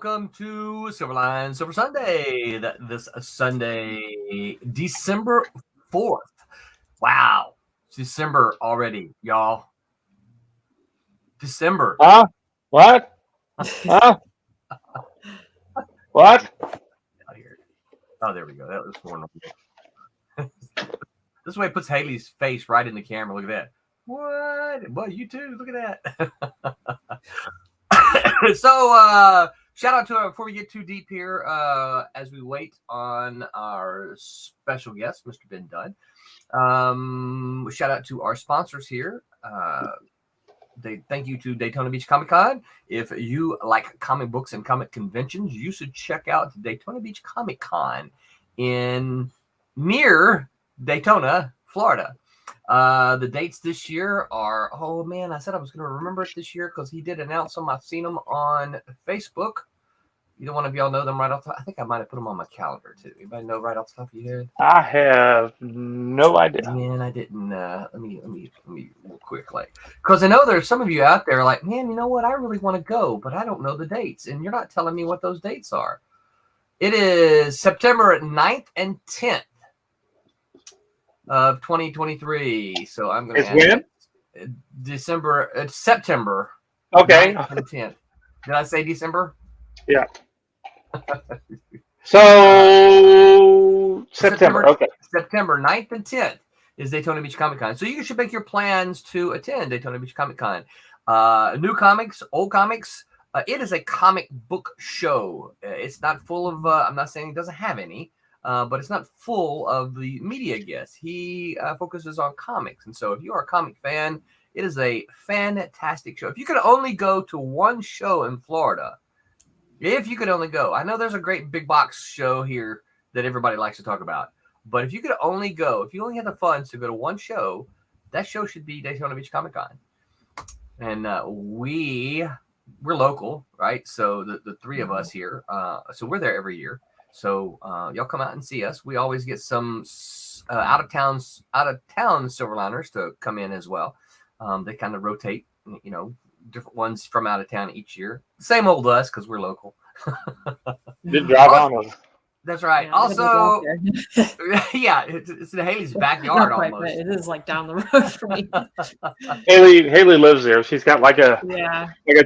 welcome to Silverline Sunday. This Sunday, December 4th. Wow, it's December already, y'all. December. What? What? Out here. Oh, there we go. That was more. This way it puts Haley's face right in the camera. Look at that. What? Well, you too. Look at that. So, shout out to before we get too deep here, as we wait on our special guest, Mr. Ben Dunn. Shout out to our sponsors here. Thank you to Daytona Beach Comic Con. If you like comic books and comic conventions, you should check out Daytona Beach Comic Con near Daytona, Florida. The dates this year are, oh man, I said I was going to remember it this year because he did announce them. I've seen them on Facebook. Either one of y'all know them right off the top? I think I might have put them on my calendar too. Anybody know right off the top of your head? I have no idea. Man, I didn't. Let me real quick, because I know there's some of you out there like, man, you know what? I really want to go, but I don't know the dates, and you're not telling me what those dates are. It is September 9th and 10th of 2023. So I'm going to when? December. It's September. Okay. 9th and 10th. Did I say December? Yeah. So September. Okay. September 9th and 10th is Daytona Beach Comic Con. So you should make your plans to attend Daytona Beach Comic Con. New comics, old comics. It is a comic book show. It's not full of, I'm not saying it doesn't have any, but it's not full of the media guests. He focuses on comics. And so if you are a comic fan, it is a fantastic show. If you could only go to one show in Florida, if you could only go, I know there's a great big box show here that everybody likes to talk about, but if you could only go, if you only had the funds to go to one show, that show should be Daytona Beach Comic Con. And we're local, right? So the three of us here, so we're there every year. So y'all come out and see us. We always get some out of town Silverliners to come in as well. They kind of rotate, different ones from out of town each year. Same old us because we're local. Did drive on us. That's right. Yeah, also, yeah, it's in Haley's backyard almost. It is like down the road from me. Haley lives there. She's got like a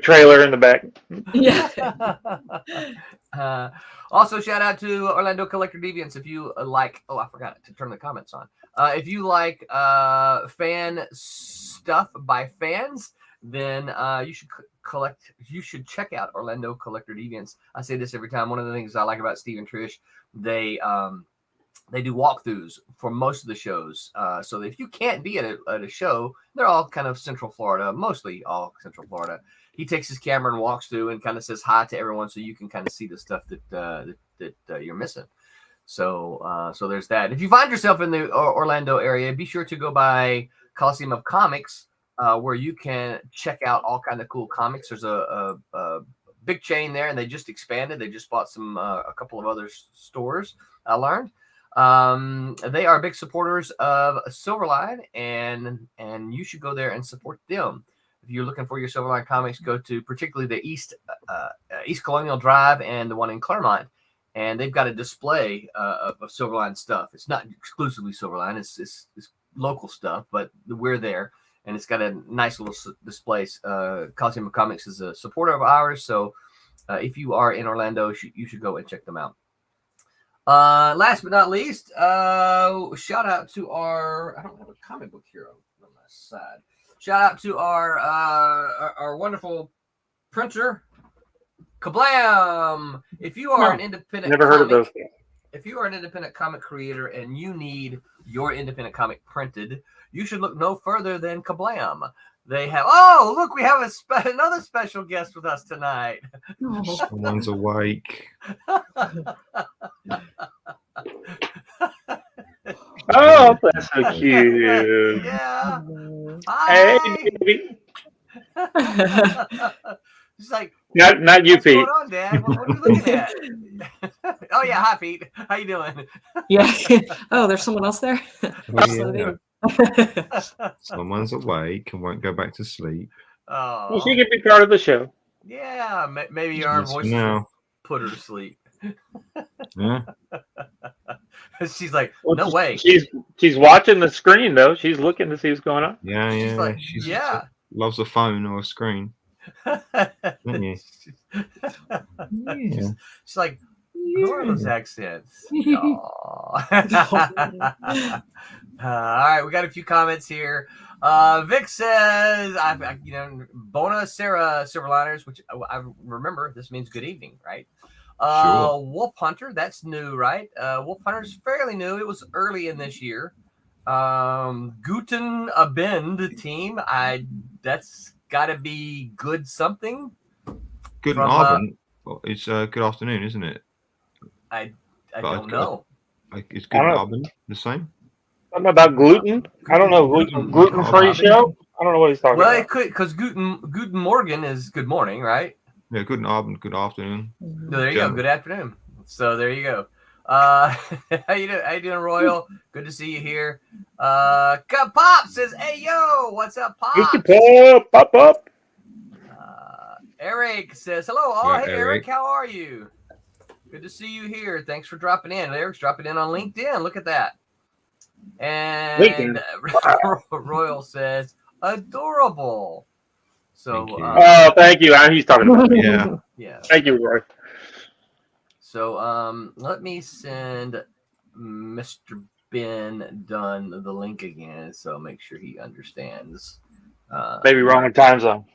trailer in the back. Yeah. Also, shout out to Orlando Collector Deviants. If you like, I forgot to turn the comments on. If you like fan stuff by fans, then you should check out Orlando Collector Deviants. I say this every time. One of the things I like about Steve and Trish, they do walkthroughs for most of the shows. So if you can't be at a show, they're all kind of Central Florida, mostly all Central Florida. He takes his camera and walks through and kind of says hi to everyone, so you can kind of see the stuff that you're missing. So there's that. If you find yourself in the Orlando area, be sure to go by Coliseum of Comics, where you can check out all kind of cool comics. There's a big chain there, and they just expanded. They just bought a couple of other stores, I learned. They are big supporters of Silverline, and you should go there and support them. If you're looking for your Silverline comics, go to particularly the East Colonial Drive and the one in Claremont, and they've got a display of Silverline stuff. It's not exclusively Silverline; it's local stuff, but we're there. And it's got a nice little display. Coliseum of Comics is a supporter of ours. So if you are in Orlando, you should go and check them out. Last but not least, shout out to our, I don't have a comic book here on my side. Shout out to our wonderful printer, Kablam! If you are an independent heard of those. If you are an independent comic creator and you need your independent comic printed, you should look no further than Kablam. They have, look, we have another special guest with us tonight. Someone's awake. Oh, that's so cute. Yeah. Hey, baby. She's like, not you, Pete. What's going on, Dad? What are you looking at? Oh, yeah. Hi, Pete. How you doing? Yeah. Oh, there's someone else there? Oh, yeah. Someone's awake and won't go back to sleep. Oh. Well, she could be part of the show. Yeah, maybe our Yes, voices. now. put her to sleep. Yeah. She's like, Well, no way. She's watching the screen though. She's looking to see what's going on. Yeah, She's yeah. like, She's yeah. loves a phone or a screen. Don't you? Yeah. She's like, who are those accents? All right, we got a few comments here. Vic says, Bona Sarah Silverliners, which I remember this means good evening, right? Sure. Wolf Hunter, that's new, right? Wolf Hunter's fairly new. It was early in this year. Guten Abend team, that's got to be good something. Good Abend. It's good afternoon, isn't it? I don't know. Is good Abend the same? Something about gluten. I don't know. Gluten-free show. I don't know what he's talking about. Well, it could, because Guten Morgen is good morning, right? Yeah, good Abend, good afternoon. So there you go. Good afternoon. So there you go. How you doing, Royal? Good to see you here. Pop says, "Hey yo, what's up, Pop?" Mr. Pop. Eric says, "Hello, all. Yeah, hey Eric, how are you? Good to see you here. Thanks for dropping in." Eric's dropping in on LinkedIn. Look at that. And Royal says, "Adorable." So, thank you. He's talking about me. Yeah. Thank you, Roy. So, let me send Mr. Ben Dunn the link again, so make sure he understands. Maybe wrong in time zone.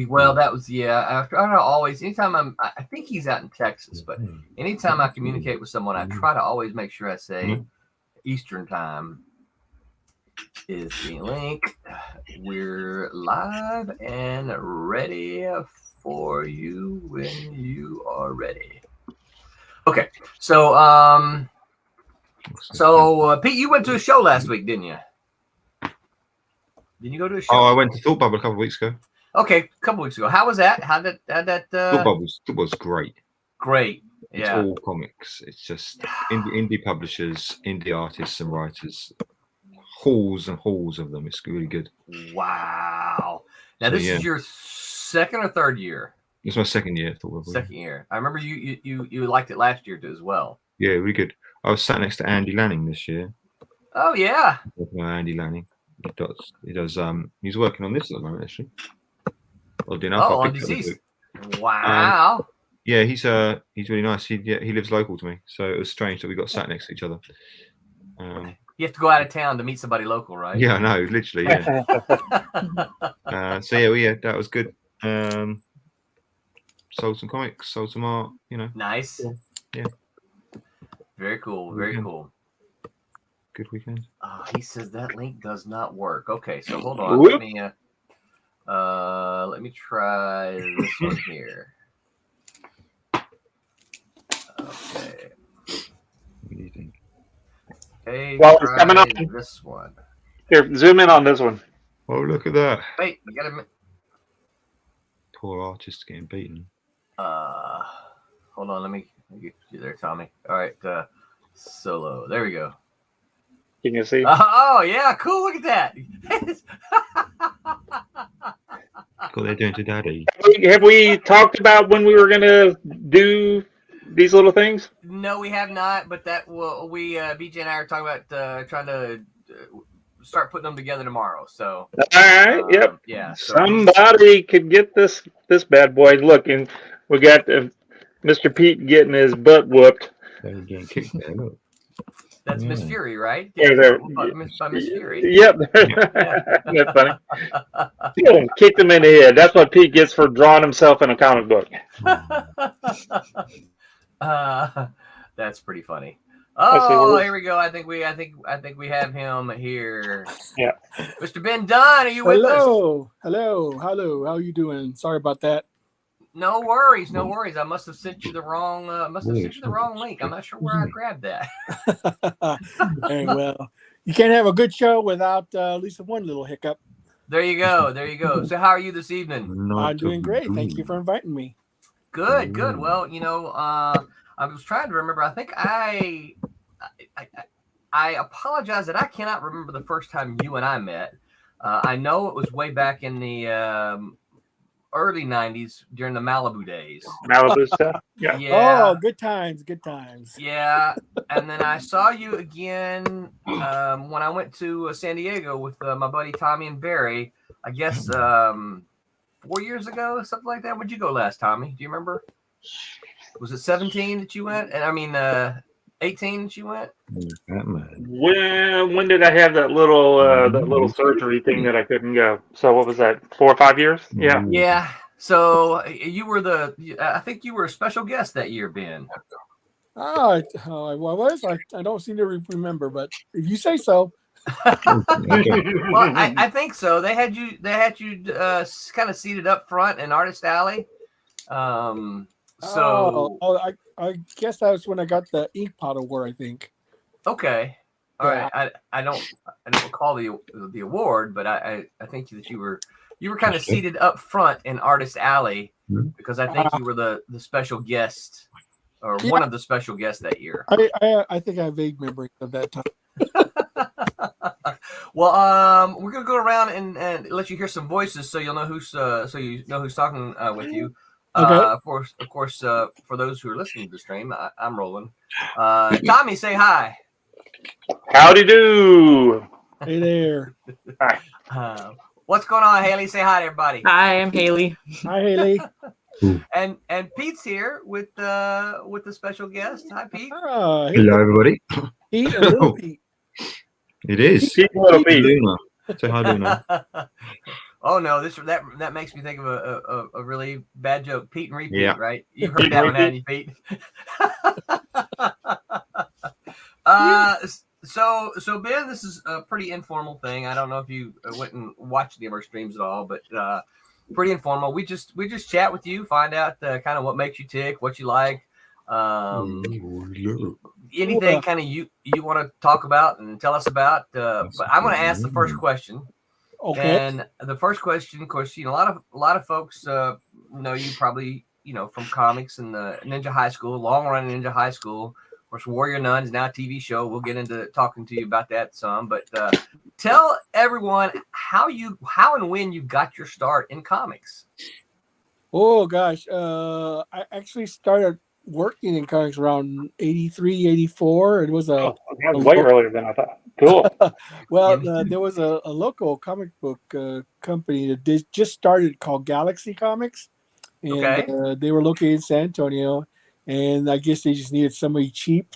Well, that was I don't always. Anytime I think he's out in Texas, but anytime I communicate with someone, I try to always make sure I say Eastern time is the link. We're live and ready for you when you are ready. Okay, so Pete, you went to a show last week, didn't you? Didn't you go to a show? Oh, I went to Thought Bubble a couple of weeks ago. Okay, a couple weeks ago. How was that? How did that? Thought Bubble was great. Great. It's all comics. It's just indie publishers, indie artists and writers. Halls and halls of them. It's really good. Wow. Now this is your second or third year? It's my second year. Second year. I remember you liked it last year too as well. Yeah, really good. I was sat next to Andy Lanning this year. Oh yeah. Andy Lanning. He does. He's working on this at the moment actually. Oddly enough, on disease. Wow. Yeah, he's really nice. He lives local to me, so it was strange that we got sat next to each other. You have to go out of town to meet somebody local, right? Yeah, I know, literally. Yeah. That was good. Sold some comics, sold some art. Nice. Yeah. Very cool. Very cool. Good weekend. He says that link does not work. Okay, so hold on. Let me try this one here. Okay. What do you think? Okay, well, it's coming up. This one. Here, zoom in on this one. Oh, look at that. Wait, you gotta. Poor artist getting beaten. Hold on. Let me get you there, Tommy. All right, solo. There we go. Can you see? Oh yeah, cool. Look at that. What they're doing to Daddy. Have we talked about when we were gonna do these little things? No, we have not. But BJ and I are talking about trying to start putting them together tomorrow. So. All right. Yep. Yeah. So somebody could get this bad boy. Look, and we got Mr. Pete getting his butt whooped. They're getting kicked there. Look. That's Miss Fury, right? Yeah, by Miss Fury. Yep. That's funny. Kicked him in the head. That's what Pete gets for drawing himself in a comic book. That's pretty funny. Oh, here we go. I think we have him here. Yeah. Mr. Ben Dunn, are you with us? Hello. How are you doing? Sorry about that. No worries. I must have sent you the wrong link. I'm not sure where I grabbed that. Very well. You can't have a good show without at least one little hiccup. There you go. So how are you this evening? I'm doing great. Thank you for inviting me. Good. Well, I was trying to remember. I think I apologize that I cannot remember the first time you and I met. I know it was way back in the early '90s during the Malibu days. Malibu stuff. Yeah. Yeah, Oh, good times, good times. yeah. And then I saw you again when I went to San Diego with my buddy Tommy and Barry. I guess 4 years ago, something like that. Where'd you go last, Tommy? Do you remember? Was it 17 that you went? And I mean, 18 that you went? Batman. When did I have that little surgery thing that I couldn't go? So what was that? 4 or 5 years? Yeah. Yeah. So you were I think you were a special guest that year, Ben. Oh, I was. I don't seem to remember, but if you say so. Well, I think so. They had you kind of seated up front in Artist Alley. I guess that was when I got the ink pot award, I think. Okay. All Yeah. right. I don't recall the award, but I think that you were kind of seated up front in Artist Alley because I think you were the special guest or one of the special guests that year. I think I have vague memory of that time. Well, we're gonna go around and let you hear some voices so you'll know who's talking with you. Okay. Of course, for those who are listening to the stream, I'm rolling. Tommy, say hi. Howdy do. Hey there. What's going on, Haley? Say hi to everybody. Hi, I'm Haley. Hi, Haley. And Pete's here with the special guest. Hi, Pete. Hey, Hello, everybody. Pete and Little Pete. It is. Pete and Little Pete. Luna. Say hi, Luna. Oh no, that makes me think of a really bad joke. Pete and repeat, Yeah. right? You heard that one, hadn't you, Pete? So Ben, this is a pretty informal thing. I don't know if you went and watched any of our streams at all, but pretty informal. We just chat with you, find out kind of what makes you tick, what you like, anything kind of you want to talk about and tell us about. But I'm going to ask the first question. Okay. And the first question, of course, a lot of folks know you probably from comics and the Ninja High School, long running Ninja High School. Of course, Warrior Nun is now a TV show. We'll get into talking to you about that some, but tell everyone how and when you got your start in comics. Oh gosh, I actually started working in comics around 83, 84. It was That was way earlier than I thought. Cool. Well, there was a local comic book company that just started called Galaxy Comics, and Okay. they were located in San Antonio, and I guess they just needed somebody cheap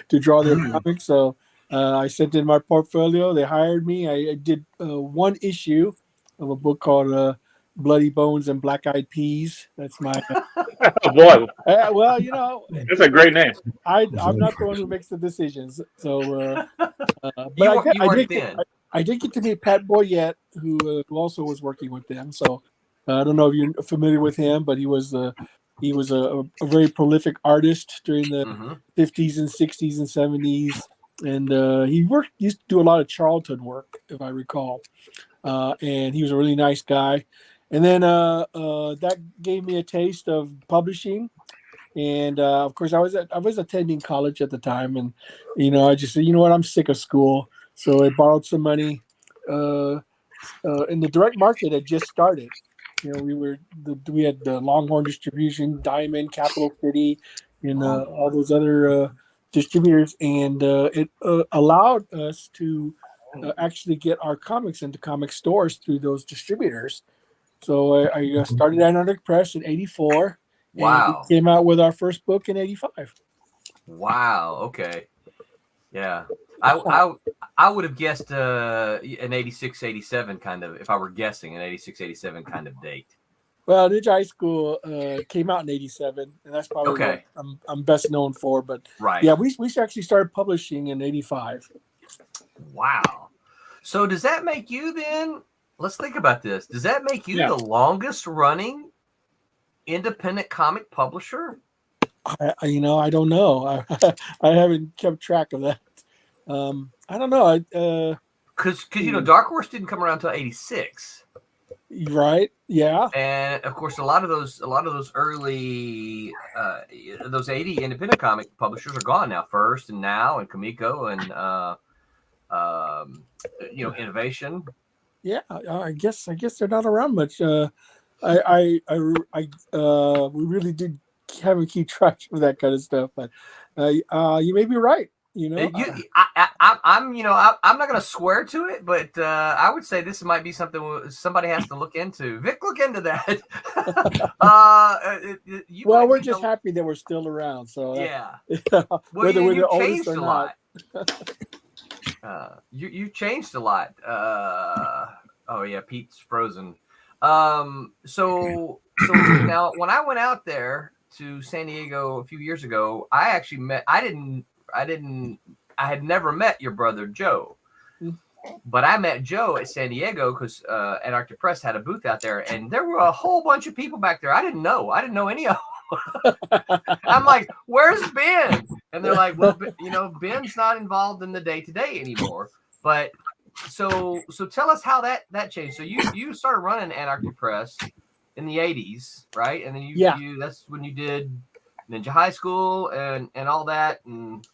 to draw their comics. So I sent in my portfolio. They hired me. I did one issue of a book called Bloody Bones and Black Eyed Peas. That's my. Oh boy, Well, that's a great name. I'm not the one who makes the decisions. So, but You weren't then. I did get to meet Pat Boyette, who also was working with them. So I don't know if you're familiar with him, but he was a very prolific artist during the 50s and 60s and 70s, and he used to do a lot of Charlton work, if I recall. And he was a really nice guy. And then that gave me a taste of publishing. And of course, I was attending college at the time, and I just said, you know what, I'm sick of school. So I borrowed some money. And the direct market had just started. We had the Longhorn Distribution, Diamond, Capital City, and all those other distributors, and it allowed us to actually get our comics into comic stores through those distributors. So I started at Anarchic Press in '84. Wow. And we came out with our first book in '85. Wow. Okay. Yeah. I would have guessed an 86, 87 kind of, if I were guessing, an 86, 87 kind of date. Well, Ninja High School came out in '87, and that's probably Okay. what I'm best known for. But Right. yeah, we actually started publishing in '85. Wow. So does that make you then? Let's think about this. Does that make you Yeah. the longest running independent comic publisher? I don't know. I haven't kept track of that. I don't know. Because Dark Horse didn't come around until '86. Right? Yeah. And of course, a lot of those early those '80 independent comic publishers are gone now. First and Now and Kamiko and Innovation. Yeah. I guess they're not around much. We really did have to keep track of that kind of stuff, but you may be right. You know, I'm I'm not going to swear to it, but I would say this might be something somebody has to look into. Vic, look into that. well, we're just happy that we're still around. So yeah. Well, whether we're the oldest changed or a not. lot. You changed a lot. Oh yeah, Pete's frozen. So now when I went out there to San Diego a few years ago, I actually met. I had never met your brother Joe, but I met Joe at San Diego because Antarctic Press had a booth out there, and there were a whole bunch of people back there. I didn't know any of them. I'm like, "Where's Ben?" And they're like, "Well, Ben's not involved in the day-to-day anymore." But so tell us how that changed. So you started running Antarctic Press in the '80s, right? And then you that's when you did Ninja High School and all that. And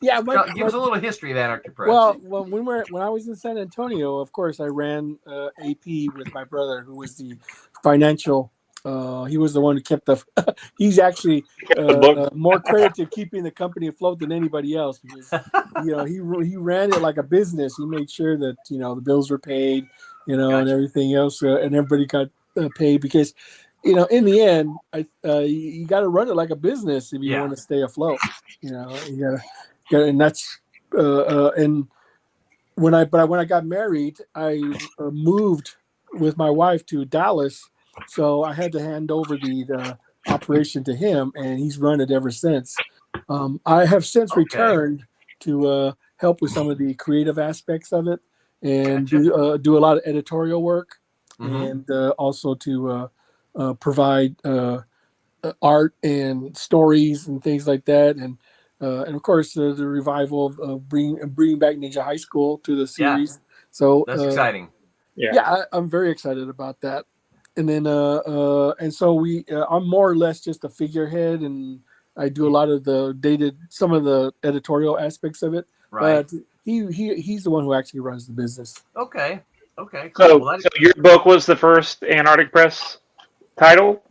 yeah, give us a little history of Antarctic Press. Well, when I was in San Antonio, of course, I ran AP with my brother, who was the financial. He was the one who kept the. He's actually more credit to keeping the company afloat than anybody else because he ran it like a business. He made sure that the bills were paid, and everything else, and everybody got paid because. In the end, you got to run it like a business if you want to stay afloat. You gotta, and that's and when I got married, I moved with my wife to Dallas, so I had to hand over the operation to him, and he's run it ever since. I have since returned to help with some of the creative aspects of it, and do a lot of editorial work, and also to provide art and stories and things like that, and of course the revival of bringing back Ninja High School to the series. So that's exciting. I'm very excited about that. And then and so I'm more or less just a figurehead, and I do a lot of some of the editorial aspects of it. Right. But he's the one who actually runs the business. Okay. Cool. So your book was the first Antarctic Press title?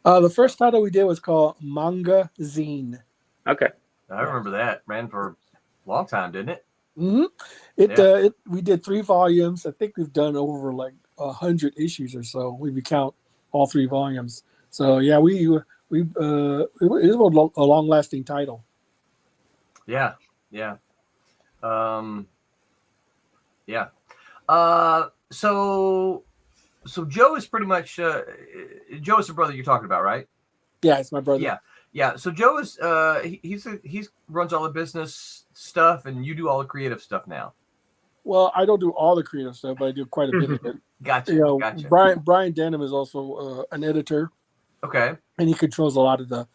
The first title we did was called Manga Zine. Okay. I remember that. Ran for a long time, didn't it? Mm-hmm. We did 3 volumes. I think we've done over like 100 issues or so. We count all 3 volumes. So yeah, it was a long-lasting title. Yeah. So Joe is pretty much Joe is the brother you're talking about, right? Yeah, it's my brother. Yeah. So Joe is he runs all the business stuff, and you do all the creative stuff now. Well, I don't do all the creative stuff, but I do quite a bit of it. Gotcha. Brian Denham is also an editor. Okay. And he controls a lot of the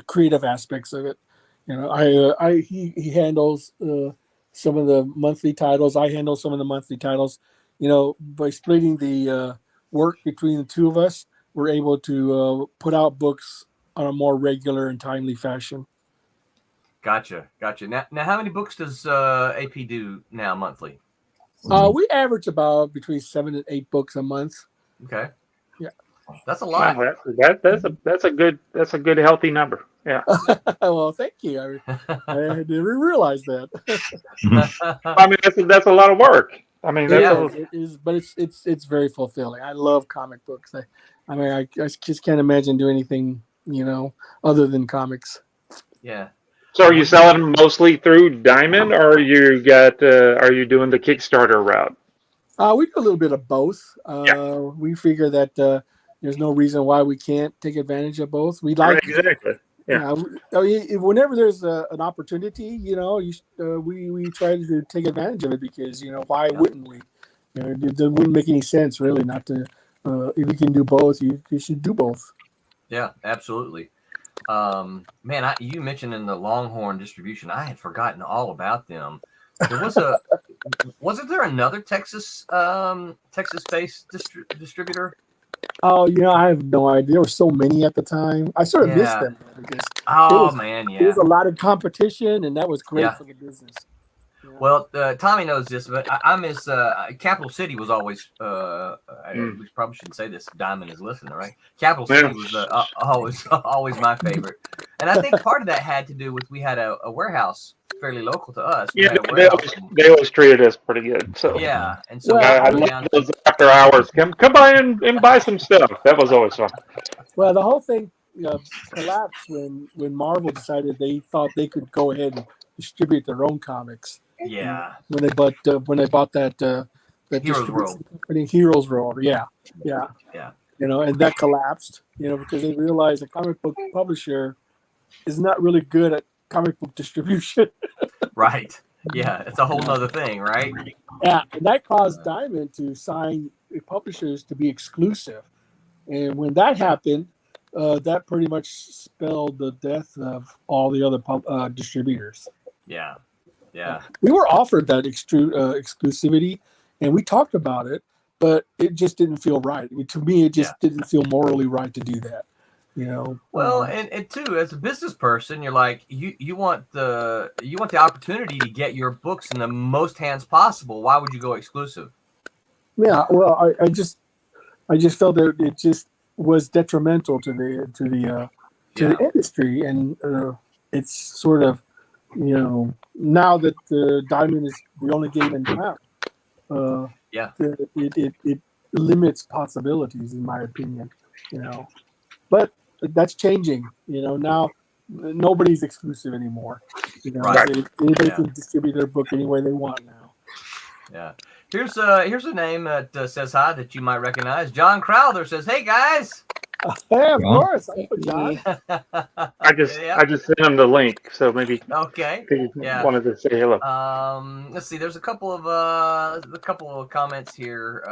creative aspects of it. He handles some of the monthly titles. I handle some of the monthly titles. By splitting the work between the two of us, we're able to put out books on a more regular and timely fashion. Gotcha. Now how many books does AP do now monthly? We average about between 7 and 8 books a month. Okay. Yeah. That's a lot. Wow, that's a good healthy number. Yeah. Well, thank you. I didn't realize that. I mean, that's a lot of work. I mean, it is, but it's very fulfilling. I love comic books. I just can't imagine doing anything, other than comics. Yeah. So, are you selling them mostly through Diamond, or are you doing the Kickstarter route? We do a little bit of both. We figure that there's no reason why we can't take advantage of both. We like exactly. Yeah. Whenever there's an opportunity, we try to take advantage of it because why wouldn't we? It wouldn't make any sense really not to. If you can do both, you should do both. Yeah, absolutely. Man, you mentioned in the Longhorn distribution, I had forgotten all about them. There was wasn't there another Texas-based distributor? Oh, I have no idea. There were so many at the time. I sort of missed them because it was a lot of competition, and that was great for the business. Well, Tommy knows this, but I'm his. Capital City was always. We probably shouldn't say this. Diamond is listening, right? Capital City was always my favorite, and I think part of that had to do with we had a warehouse fairly local to us. Yeah, they always treated us pretty good. So yeah, and so I love those after hours. Come by and buy some stuff. That was always fun. Well, the whole thing collapsed when Marvel decided they thought they could go ahead and distribute their own comics. Yeah. When they bought that Heroes World. company, Heroes World. Yeah. And that collapsed. Because they realized a comic book publisher is not really good at comic book distribution. Right. Yeah, it's a whole nother thing, right? Yeah, and that caused Diamond to sign publishers to be exclusive. And when that happened, that pretty much spelled the death of all the other distributors. Yeah. We were offered that exclusivity, and we talked about it, but it just didn't feel right. To me, it just didn't feel morally right to do that. Well, and too, as a business person, you're like you want the opportunity to get your books in the most hands possible. Why would you go exclusive? Yeah, well, I just felt that it just was detrimental to the industry, and it's sort of now that Diamond is the only game in town. It limits possibilities, in my opinion. But that's changing. Now nobody's exclusive anymore. Anybody can distribute their book any way they want now. Yeah. Here's a name that says hi that you might recognize. John Crowther says, "Hey guys." Hey, of course. I know John. I just sent him the link, so maybe he wanted to say hello. Let's see. There's a couple of comments here.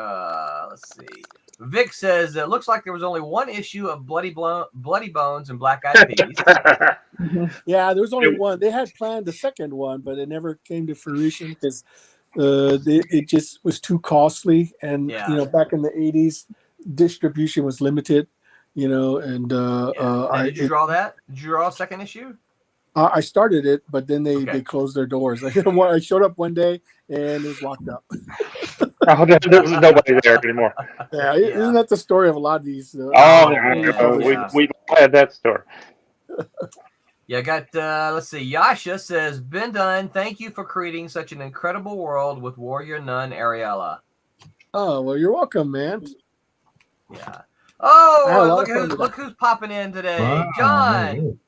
Let's see. Vic says it looks like there was only one issue of Bloody Bones and Black Eyed Peas. Yeah, there was only one. They had planned the second one, but it never came to fruition because it just was too costly. And back in the 80s, distribution was limited. Did you draw that? Did you draw a second issue? I started it, but then they closed their doors. I showed up one day and it was locked up. There was nobody there anymore. Yeah, isn't that the story of a lot of these? We had that story. Yeah, I got, let's see. Yasha says, Ben Dunn, thank you for creating such an incredible world with Warrior Nun Ariella. Oh, well, you're welcome, man. Yeah. Oh, look who's popping in today. Wow. John.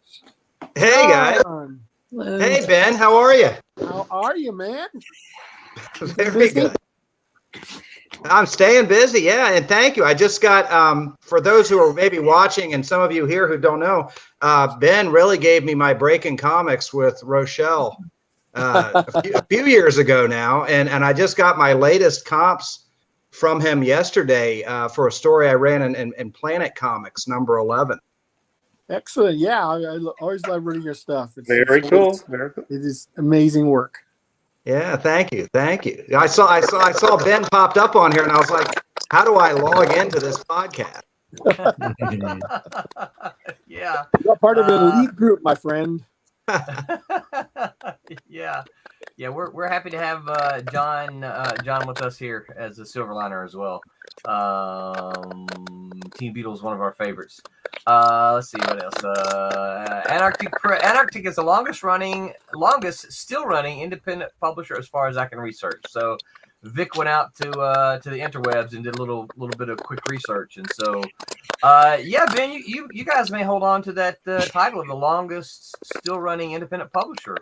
Hey, guys. Hello. Hey, Ben. How are you? How are you, man? Very good. I'm staying busy, yeah, and thank you. I just got, for those who are maybe watching and some of you here who don't know, Ben really gave me my break-in comics with Rochelle a few years ago now, and I just got my latest comps from him yesterday for a story I ran in Planet Comics number 11. Excellent. Yeah, I always love reading your stuff. It's very cool. It is amazing work. Yeah, thank you. I saw Ben popped up on here, and I was like, how do I log into this podcast? Yeah, you're part of an elite group, my friend. Yeah, we're happy to have John with us here as a Silverliner as well. Team Beetle is one of our favorites. Let's see what else. Antarctic is the longest still running independent publisher as far as I can research. So Vic went out to the interwebs and did a little bit of quick research, and so Ben, you guys may hold on to that title of the longest still running independent publisher.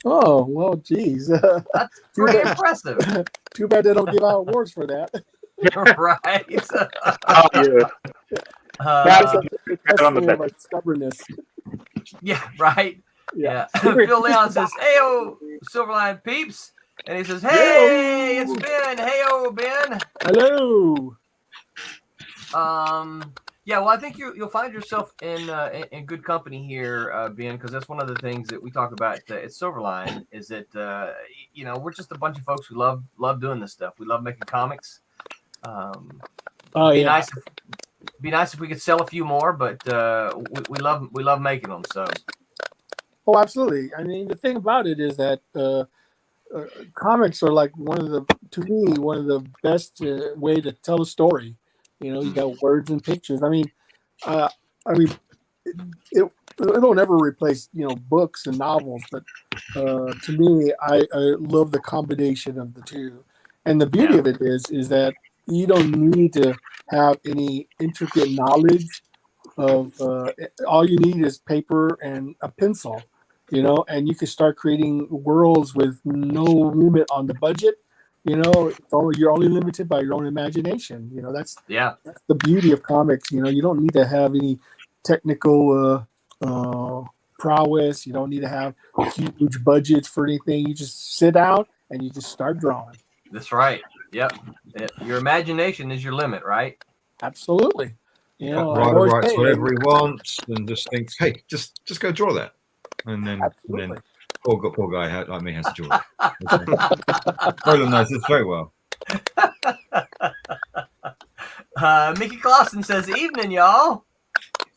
Oh, well, geez. That's pretty impressive. Too bad they don't give out awards for that. Right. Stubbornness. Yeah, right. Yeah. Phil Leon says, "Heyo, Silverline peeps," and he says, "Hey, it's Ben. Heyo, Ben." Hello. Yeah, well, I think you'll find yourself in good company here, Ben, because that's one of the things that we talk about at Silverline is that we're just a bunch of folks who love doing this stuff. We love making comics. Be nice if we could sell a few more, but we love making them. So. Oh, absolutely. I mean, the thing about it is that comics are like to me, one of the best way to tell a story. You got words and pictures. Uh, I mean, it'll never replace books and novels, but to me, I love the combination of the two. And the beauty of it is that you don't need to have any intricate knowledge of. All you need is paper and a pencil, and you can start creating worlds with no limit on the budget. You're only limited by your own imagination. That's the beauty of comics. You don't need to have any technical prowess. You don't need to have huge budgets for anything. You just sit down and you just start drawing. That's right. Yep. Your imagination is your limit, right? Absolutely. Writer writes whatever he wants and just thinks, hey, just go draw that. And then poor guy like me has to draw it. Roland knows this very well. Mickey Clausen says, "Evening, y'all."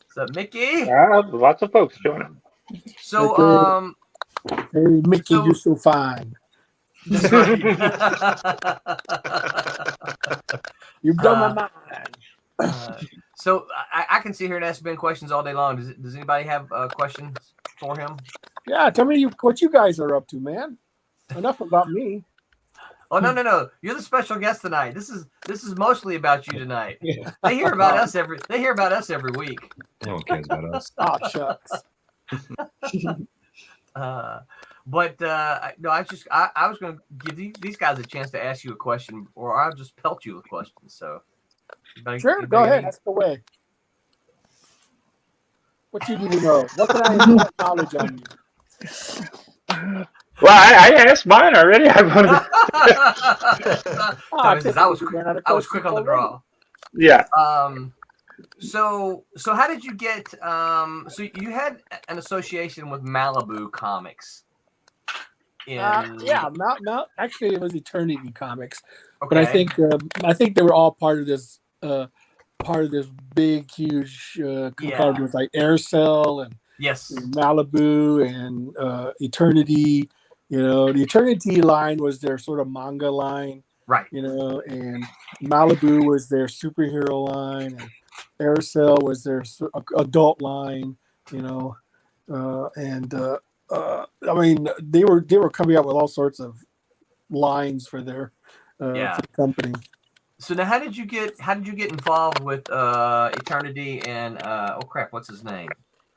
What's up, Mickey? Lots of folks joining. So, hey, Mickey, you're so fine. That's right. You've done my mind. So I can sit here and ask Ben questions all day long. Does anybody have questions for him? Yeah, tell me what you guys are up to, man. Enough about me. Oh no! You're the special guest tonight. This is mostly about you tonight. They hear about us every week. No one cares about us. Oh, shucks. But no, I was going to give these guys a chance to ask you a question, or I'll just pelt you with questions. So, sure, go ahead. Ask away. What you need to know? What can I impart knowledge on you? Well, I asked mine already. I was quick on the draw. Yeah. So how did you get? So you had an association with Malibu Comics. Actually, it was Eternity Comics, Okay. but I think they were all part of this big, huge conglomerate with like Aircell and Malibu and Eternity. The Eternity line was their sort of manga line, right? And Malibu was their superhero line, and Aircell was their adult line, they were coming up with all sorts of lines for their for the company. So now, how did you get involved with Eternity and what's his name?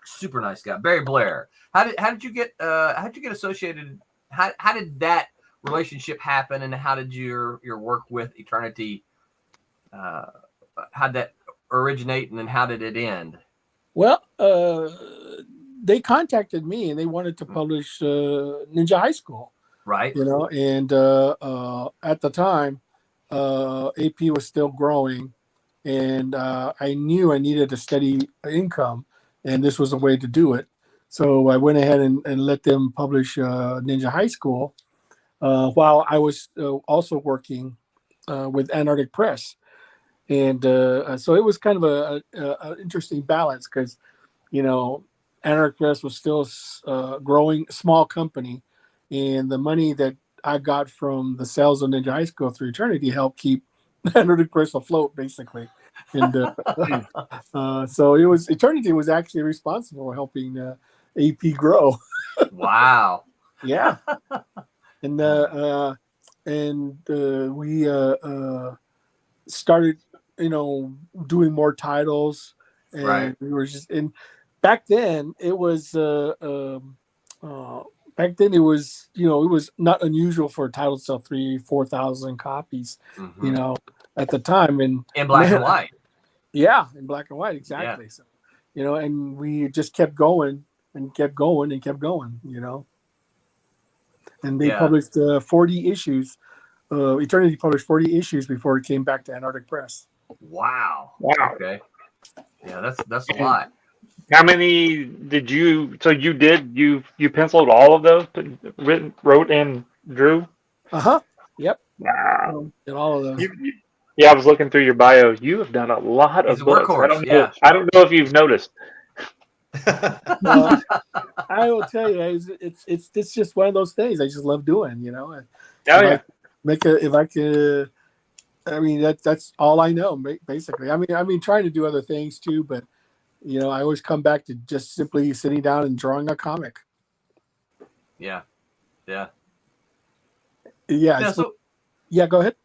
Super nice guy, Barry Blair. How did you get associated? How did that relationship happen, and how did your work with Eternity? How'd that originate, and then how did it end? Well, they contacted me and they wanted to publish Ninja High School, right? And at the time, AP was still growing, and I knew I needed a steady income, and this was a way to do it. So I went ahead and let them publish Ninja High School while I was also working with Antarctic Press. And so it was kind of an interesting balance because, Antarctic Press was still a growing small company, and the money that I got from the sales of Ninja High School through Eternity helped keep Antarctic Press afloat, basically. And so Eternity was actually responsible for helping AP grow. Wow. Yeah. And we started, doing more titles, and right. We were just back then it was it was not unusual for a title to sell 3,000-4,000 copies, at the time, and in black and white. Yeah, in black and white, exactly. Yeah. So, and we just kept going and kept going and kept going, And they published 40 issues. Eternity published 40 issues before it came back to Antarctic Press. Wow. Okay. Yeah, that's a lot. How many did you? So you penciled all of those, wrote and drew? Yep. Wow. Did all of those. I was looking through your bio. You have done a lot of books. Workhorse, I don't know if you've noticed. Well, I will tell you, it's just one of those things I just love doing. You know, Oh yeah. if I could, I mean that's all I know basically. I mean, trying to do other things too, but you know, I always come back to just simply sitting down and drawing a comic. Yeah. Yeah. Yeah. Yeah. So yeah. Go ahead.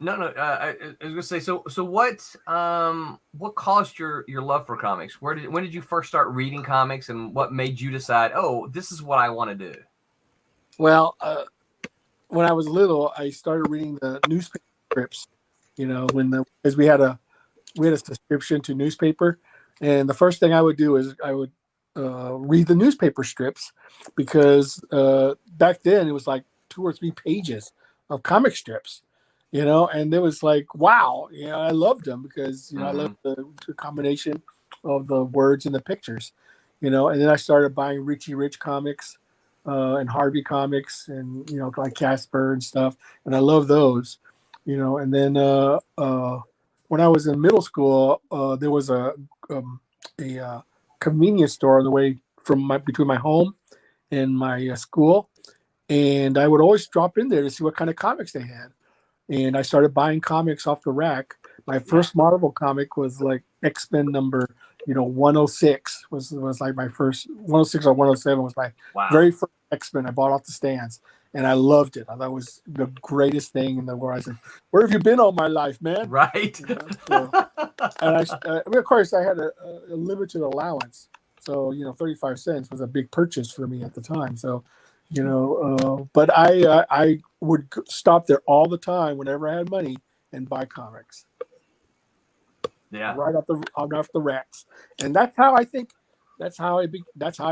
no. I was gonna say. So what caused your love for comics? When did you first start reading comics, and what made you decide, oh, this is what I want to do? Well, when I was little, I started reading the newspaper strips. You know, because we had a subscription to newspaper, and the first thing I would do is I would read the newspaper strips because back then it was like 2 or 3 pages of comic strips. You know, and it was like, wow, you know, I loved them because, you know, I loved the combination of the words and the pictures, you know, and then I started buying Richie Rich comics and Harvey comics and, you know, like Casper and stuff. And I love those, you know, and then when I was in middle school, there was a convenience store on the way between my home and my school. And I would always drop in there to see what kind of comics they had. And I started buying comics off the rack. My first Marvel comic was like X-Men number, you know, 106 was like my first 106 or 107 was my very first X-Men I bought off the stands. And I loved it. I thought it was the greatest thing in the world. I said, where have you been all my life, man? Right. You know, so, and I mean, of course, I had a limited allowance. So, you know, 35 cents was a big purchase for me at the time. So, you know, but I would stop there all the time whenever I had money and buy comics. Yeah, right off the racks, and that's how I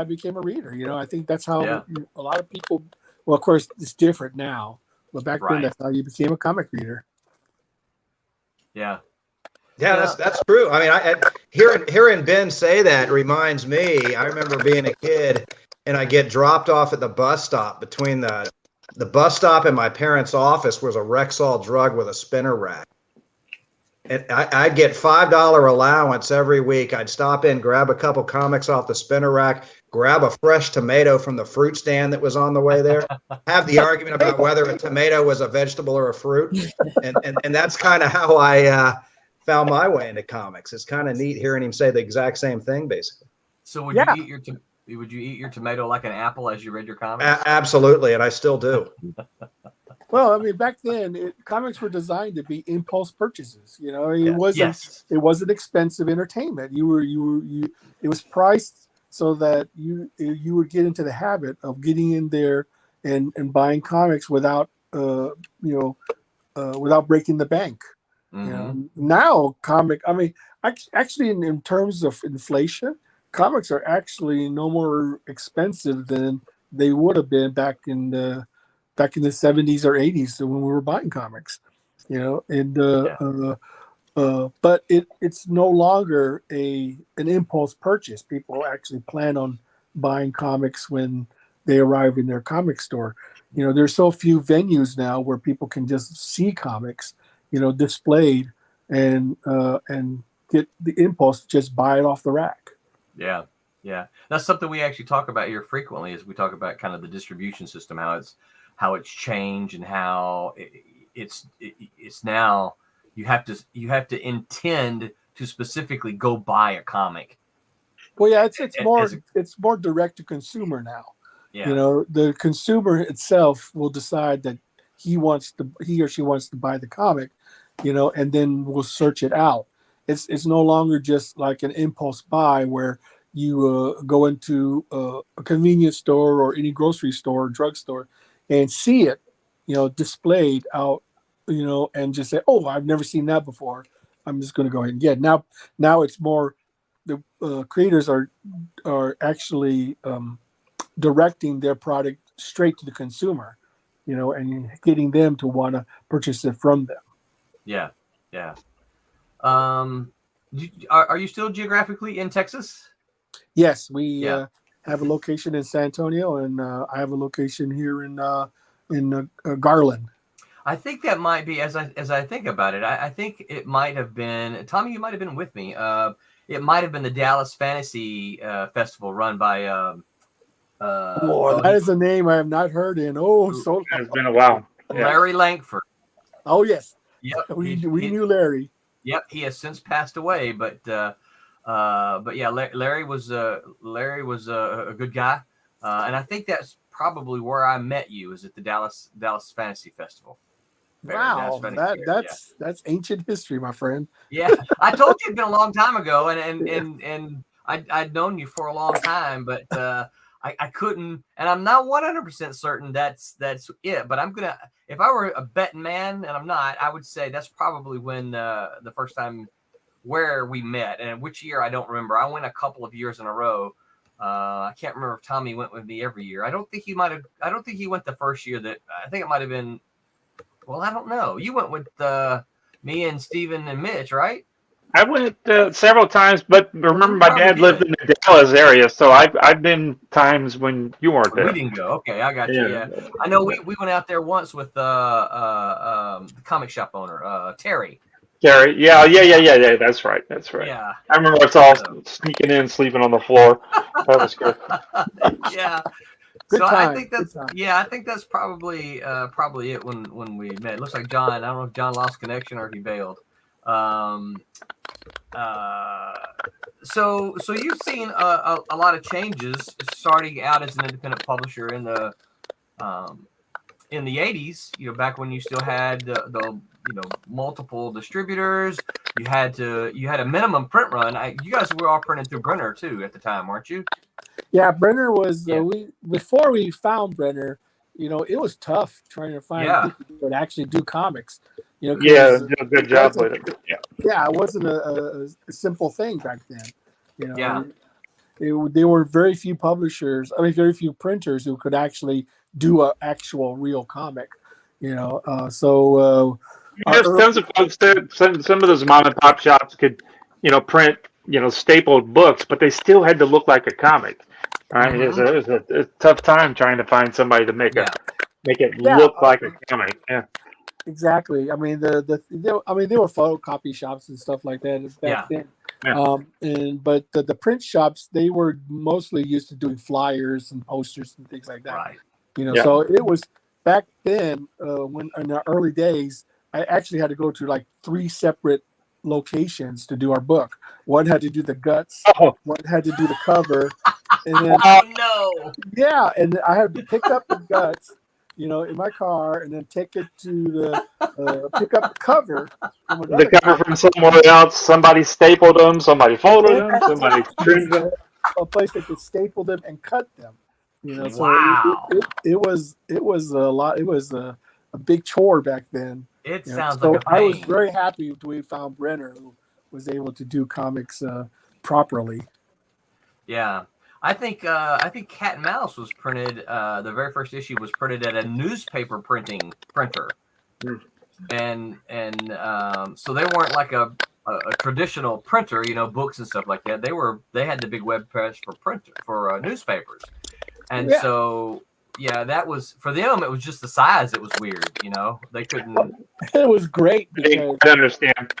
became a reader. You know, I think that's how a lot of people. Well, of course, it's different now, but back then that's how you became a comic reader. Yeah. Yeah, that's true. I mean, hearing Ben say that reminds me. I remember being a kid, and I get dropped off at the bus stop. Between the bus stop and my parents' office was a Rexall drug with a spinner rack. And I'd get $5 allowance every week. I'd stop in, grab a couple comics off the spinner rack, grab a fresh tomato from the fruit stand that was on the way there, have the argument about whether a tomato was a vegetable or a fruit. And that's kind of how I found my way into comics. It's kind of neat hearing him say the exact same thing, basically. So would you eat your tomato like an apple as you read your comics? Absolutely, and I still do. Well, I mean, back then, comics were designed to be impulse purchases. You know, it wasn't expensive entertainment. It was priced so that you would get into the habit of getting in there and buying comics without without breaking the bank. Mm-hmm. You know, now actually in terms of inflation, comics are actually no more expensive than they would have been back in the 70s or 80s when we were buying comics, you know, and but it's no longer an impulse purchase. People actually plan on buying comics when they arrive in their comic store. You know, there's so few venues now where people can just see comics, you know, displayed and get the impulse to just buy it off the rack. Yeah. Yeah. That's something we actually talk about here frequently as we talk about kind of the distribution system, how it's changed and how it's now you have to intend to specifically go buy a comic. Well, yeah, it's more direct to consumer now. Yeah. You know, the consumer itself will decide that he or she wants to buy the comic, you know, and then we'll search it out. It's no longer just like an impulse buy where you go into a convenience store or any grocery store or drugstore and see it, you know, displayed out, you know, and just say, "Oh, I've never seen that before. I'm just going to go ahead and get it." Now it's more the creators are actually directing their product straight to the consumer, you know, and getting them to want to purchase it from them. Yeah, yeah. Are you still geographically in Texas? Yes, we have a location in San Antonio, and I have a location here in Garland. I think that might be, as I think about it, I think it might have been, Tommy, you might have been with me. It might have been the Dallas Fantasy Festival run by. That is a name I have not heard in so long. It's been a while. Yeah. Larry Langford. Oh yes, Yep, we knew Larry. Yep, he has since passed away, but yeah, Larry was a good guy, and I think that's probably where I met you, is at the Dallas Fantasy Festival. Wow, that's ancient history, my friend. Yeah, I told you it'd been a long time ago, and I'd known you for a long time, but I couldn't, and I'm not 100% certain that's it. But I'm gonna, if I were a betting man, and I'm not, I would say that's probably when the first time where we met, and which year I don't remember. I went a couple of years in a row. I can't remember if Tommy went with me every year. I don't think he went the first year. I think it might have been. Well, I don't know. You went with me and Steven and Mitch, right? I went several times, but remember my dad lived in the Dallas area, so I've been times when you weren't there. We didn't go. Okay, I got you. Yeah, I know we went out there once with the comic shop owner, Terry. Terry, yeah. That's right. Yeah, I remember us all sneaking in, sleeping on the floor. That was good. Yeah. I think that's probably it when we met. It looks like John. I don't know if John lost connection or if he bailed. So you've seen a lot of changes starting out as an independent publisher in the 80s. You know, back when you still had the multiple distributors. You had a minimum print run. You guys were all printed through Brenner too at the time, weren't you? Yeah, Brenner was before we found Brenner. It was tough trying to find people who would actually do comics. Did a good job with it. Yeah, it wasn't a simple thing back then. There were very few publishers. I mean, very few printers who could actually do an actual real comic. There's tons of folks that some of those mom and pop shops could, print, stapled books, but they still had to look like a comic. Right? Mm-hmm. It was a tough time trying to find somebody to make it look like a comic. Yeah. Exactly. I mean, there were photocopy shops and stuff like that back then. Yeah. But the print shops, they were mostly used to doing flyers and posters and things like that. Right. So it was back then when in the early days, I actually had to go to like 3 separate locations to do our book. One had to do the guts. One had to do the cover. And then, yeah, and I had to pick up the guts, in my car, and then take it to the pick up the cover. The cover from somewhere else. Somebody stapled them. Somebody folded them. Somebody trimmed them. A place that could staple them and cut them. So wow. It was a lot. It was a big chore back then. It sounds like a pain. I was very happy we found Brenner, who was able to do comics properly. Yeah. I think Cat and Mouse was printed. The very first issue was printed at a newspaper printer, and so they weren't like a traditional printer, books and stuff like that. They had the big web press for newspapers, and so that was for them. It was just the size. It was weird, They couldn't. It was great. I understand.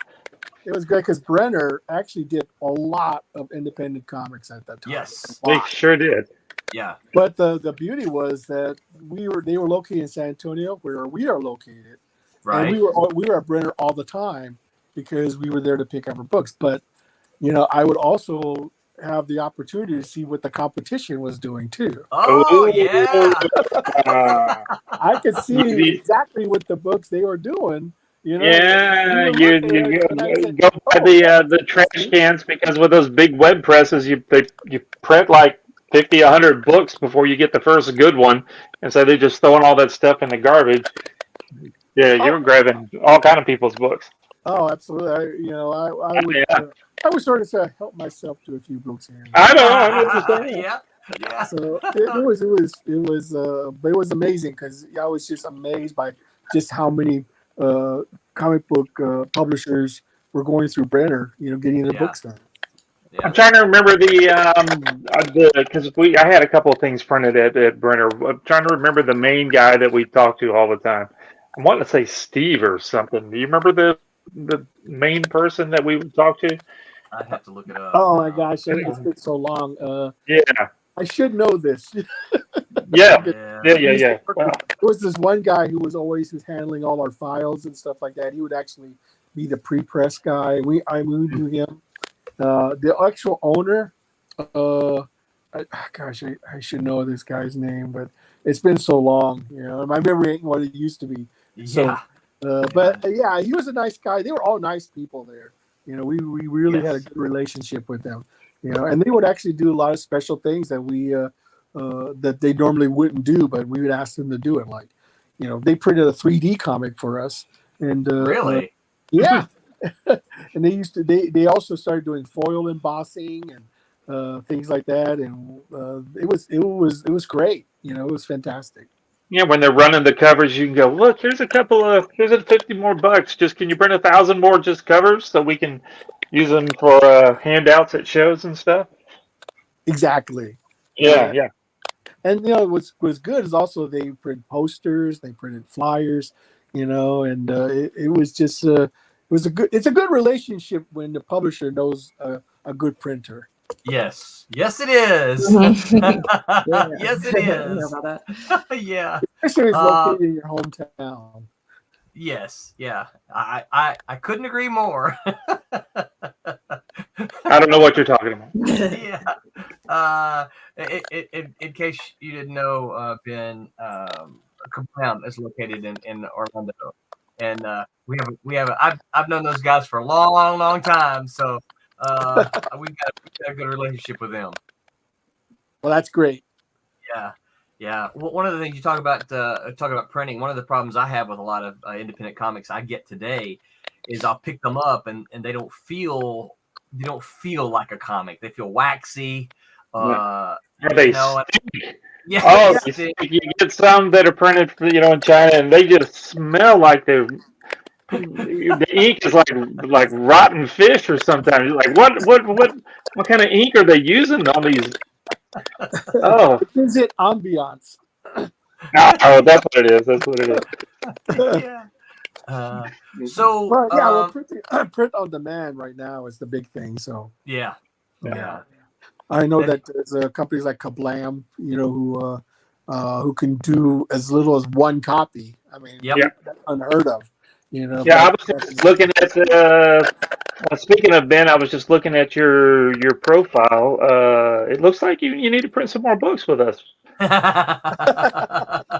It was great because Brenner actually did a lot of independent comics at that time. Yes, they sure did. Yeah, but the beauty was that they were located in San Antonio, where we are located, right? And we were at Brenner all the time because we were there to pick up our books. But I would also have the opportunity to see what the competition was doing too. Oh yeah, I could see exactly what the books they were doing. You go by the trash cans, because with those big web presses, you print like 50, 100 books before you get the first good one, and so they're just throwing all that stuff in the garbage. Yeah, you're grabbing all kind of people's books. Oh, absolutely. I would sort of help myself to a few books here. I know. Yeah. So it was amazing because I was just amazed by just how many comic book publishers were going through Brenner, getting their books done. Yeah. I'm trying to remember because I had a couple of things printed at Brenner. I'm trying to remember the main guy that we talked to all the time. I wanted to say Steve or something. Do you remember the main person that we would talk to? I'd have to look it up. Oh my gosh, it's been so long. Yeah. I should know this. Yeah. Yeah. Yeah. There was this one guy who was handling all our files and stuff like that. He would actually be the pre-press guy. I knew him. The actual owner, I should know this guy's name, but it's been so long. My memory ain't what it used to be. So, but yeah, he was a nice guy. They were all nice people there. We really had a good relationship with them. And they would actually do a lot of special things that that they normally wouldn't do, but we would ask them to do it. Like, they printed a 3D comic for us, and Really? yeah. And they also started doing foil embossing and things like that, and it was great. It was fantastic. Yeah, when they're running the covers, you can go, look, here's a 50 more bucks. Just can you print 1,000 more just covers so we can use them for handouts at shows and stuff? Exactly. Yeah. And what's good is also they print posters, they printed flyers, and it was just it's a good relationship when the publisher knows a good printer. Yes, it is. Yeah. Yes, it Yeah, is. about that. Yeah. Especially if it's located in your hometown. Yes. Yeah. I couldn't agree more. I don't know what you're talking about. Yeah. In case you didn't know, Ben, Compound is located in Orlando, and I've known those guys for a long time, so we've got a good relationship with them. Well, that's great. Yeah. One of the things you talk about printing. One of the problems I have with a lot of independent comics I get today is I'll pick them up and they don't feel like a comic. They feel waxy. Are they? Yeah. Oh, you get some that are printed, in China, and they just smell like the ink is like rotten fish or something. You're like, what kind of ink are they using on these? Oh, Is it ambiance? oh, that's what it is. That's what it is. Yeah. So print on demand right now is the big thing. So yeah. I know that there's companies like Kablam, who can do as little as one copy. I mean, that's unheard of. Yeah, I was just looking at. Speaking of Ben, I was just looking at your profile. It looks like you need to print some more books with us. I'd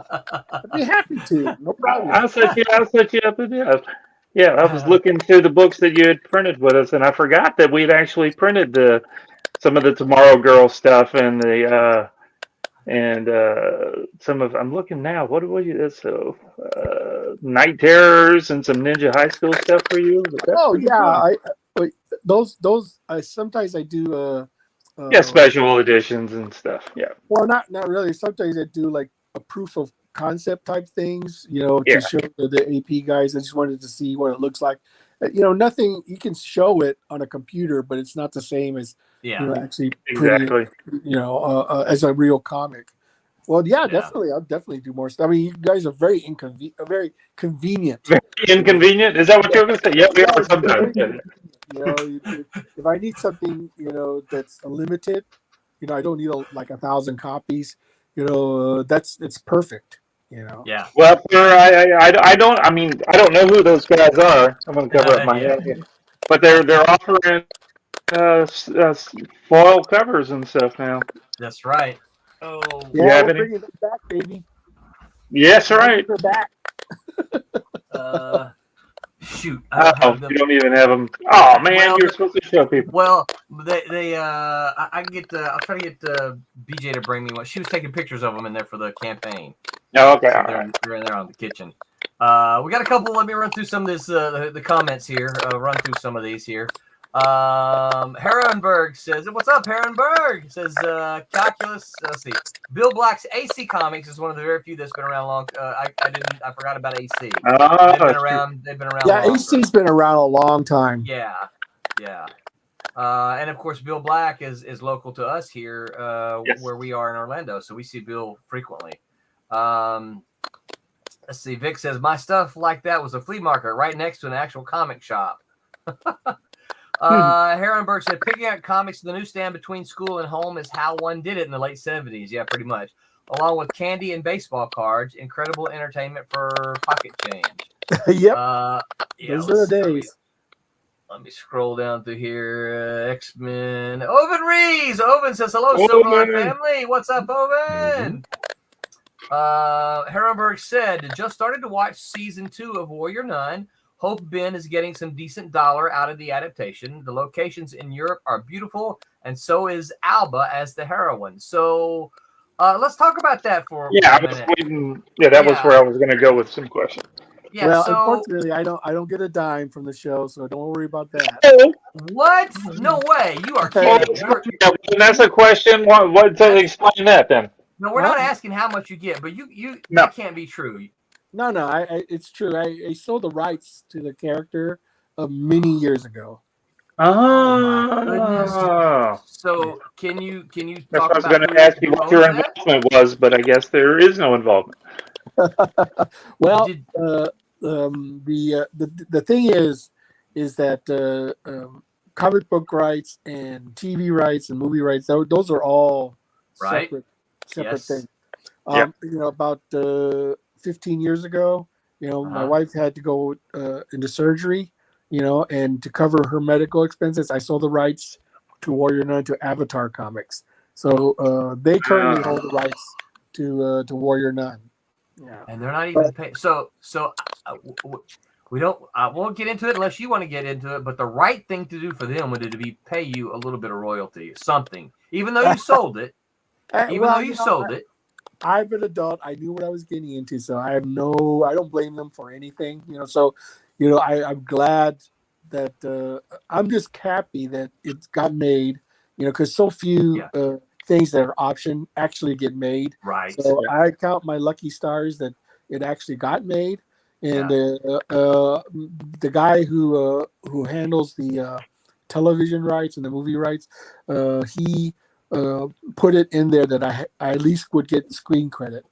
be happy to. No problem. I'll set you up with that. Yeah, I was looking through the books that you had printed with us, and I forgot that we'd actually printed some of the Tomorrow Girl stuff and some of. I'm looking now. What was it? So Night Terrors and some Ninja High School stuff for you. Oh yeah, those sometimes I do. Special editions and stuff. Yeah. Well, not really. Sometimes I do like a proof of concept type things, to show the AP guys. I just wanted to see what it looks like. Nothing you can show it on a computer, but it's not the same as actually exactly. As a real comic. Well, definitely. I'll definitely do more stuff. I mean, you guys are very convenient. Very inconvenient? Is that what you're going to say? Yeah, we are sometimes. If I need something, that's limited, I don't need like 1,000 copies. It's perfect. Yeah. Well, I don't know who those guys are. I'm going to cover up my head here. But they're offering foil covers and stuff now. That's right. Oh, yeah, we're bringing them back, baby. Yes, right. They're back. Shoot. You don't even have them. Oh man, you're supposed to show people. Well, I'll try to get BJ to bring me one. She was taking pictures of them in there for the campaign. Oh, okay. So they're in there on the kitchen. We got a couple. Let me run through some of this, the comments here. Run through some of these here. Herrenberg says, "What's up, Herrenberg?" Says calculus. Let's see. Bill Black's AC Comics is one of the very few that's been around long. I forgot about AC. They've been around. Yeah, longer. AC's been around a long time. Yeah. And of course, Bill Black is local to us here, where we are in Orlando, so we see Bill frequently. Let's see. Vic says, "My stuff like that was a flea market right next to an actual comic shop." Herrenberg said, picking out comics in the newsstand between school and home is how one did it in the late 70s. Yeah, pretty much. Along with candy and baseball cards, incredible entertainment for pocket change. Yep. Yeah, Those are the days. Let me scroll down through here. X-Men. Oven Rees. Oven says, hello, Silverline family. What's up, Oven? Herrenberg said, just started to watch season 2 of Warrior Nun. Hope Ben is getting some decent dollar out of the adaptation. The locations in Europe are beautiful, and so is Alba as the heroine. So let's talk about that for a minute. That was where I was going to go with some questions. Yeah, well, so, unfortunately, I don't get a dime from the show, so don't worry about that. What? No way! You are kidding. That's a question. What to explain that then? No, we're not asking how much you get, but you No. that can't be true. No, it's true. I sold the rights to the character many years ago. Oh my goodness! So can you That's talk what I was about going to ask you what your investment was, but I guess there is no involvement. Well, the thing is that comic book rights and TV rights and movie rights, those are all separate things. About 15 years ago, my wife had to go into surgery, and to cover her medical expenses, I sold the rights to Warrior Nun to Avatar Comics. So they currently hold the rights to Warrior Nun. Yeah. And they're not even paying. So we don't. I won't get into it unless you want to get into it. But the right thing to do for them would be pay you a little bit of royalty, something, even though you sold it. Sold it. I'm an adult. I knew what I was getting into, so I don't blame them for anything. So, I'm glad that I'm just happy that it got made. Because so few things that are option actually get made. Right. So I count my lucky stars that it actually got made. And the guy who handles the television rights and the movie rights, he put it in there that I at least would get screen credit.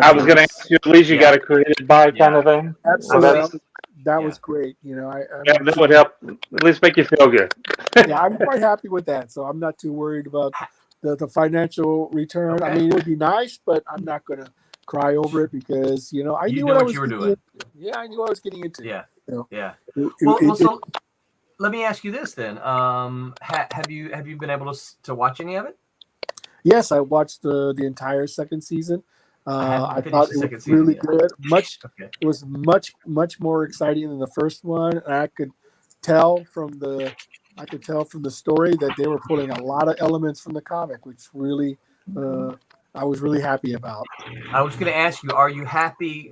I was going to ask you, at least you got it created by kind of thing. Absolutely. That was great. That would help at least make you feel good. Yeah, I'm quite happy with that. So I'm not too worried about the financial return. Okay. I mean, it would be nice, but I'm not going to cry over it because, I knew what I was getting into. Yeah, I knew what I was getting into. Yeah. Yeah. So let me ask you this then. Have you been able to watch any of it? Yes, I watched the entire second season. I thought it was really good. It was much more exciting than the first one. And I could tell from the story that they were pulling a lot of elements from the comic, which really I was really happy about. I was going to ask you, are you happy?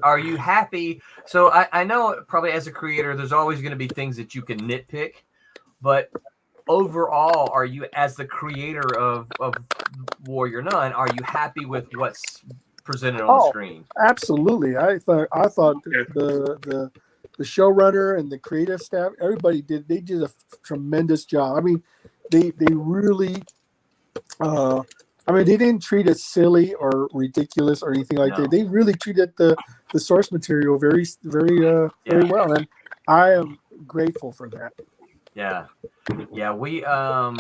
So I know probably as a creator, there's always going to be things that you can nitpick, but overall, are you, as the creator of Warrior Nun, are you happy with what's presented on the screen? Absolutely. I thought the showrunner and the creative staff, everybody did a tremendous job. I mean, they really they didn't treat it silly or ridiculous or anything like that. They really treated the source material very well, and I am grateful for that. Yeah. We I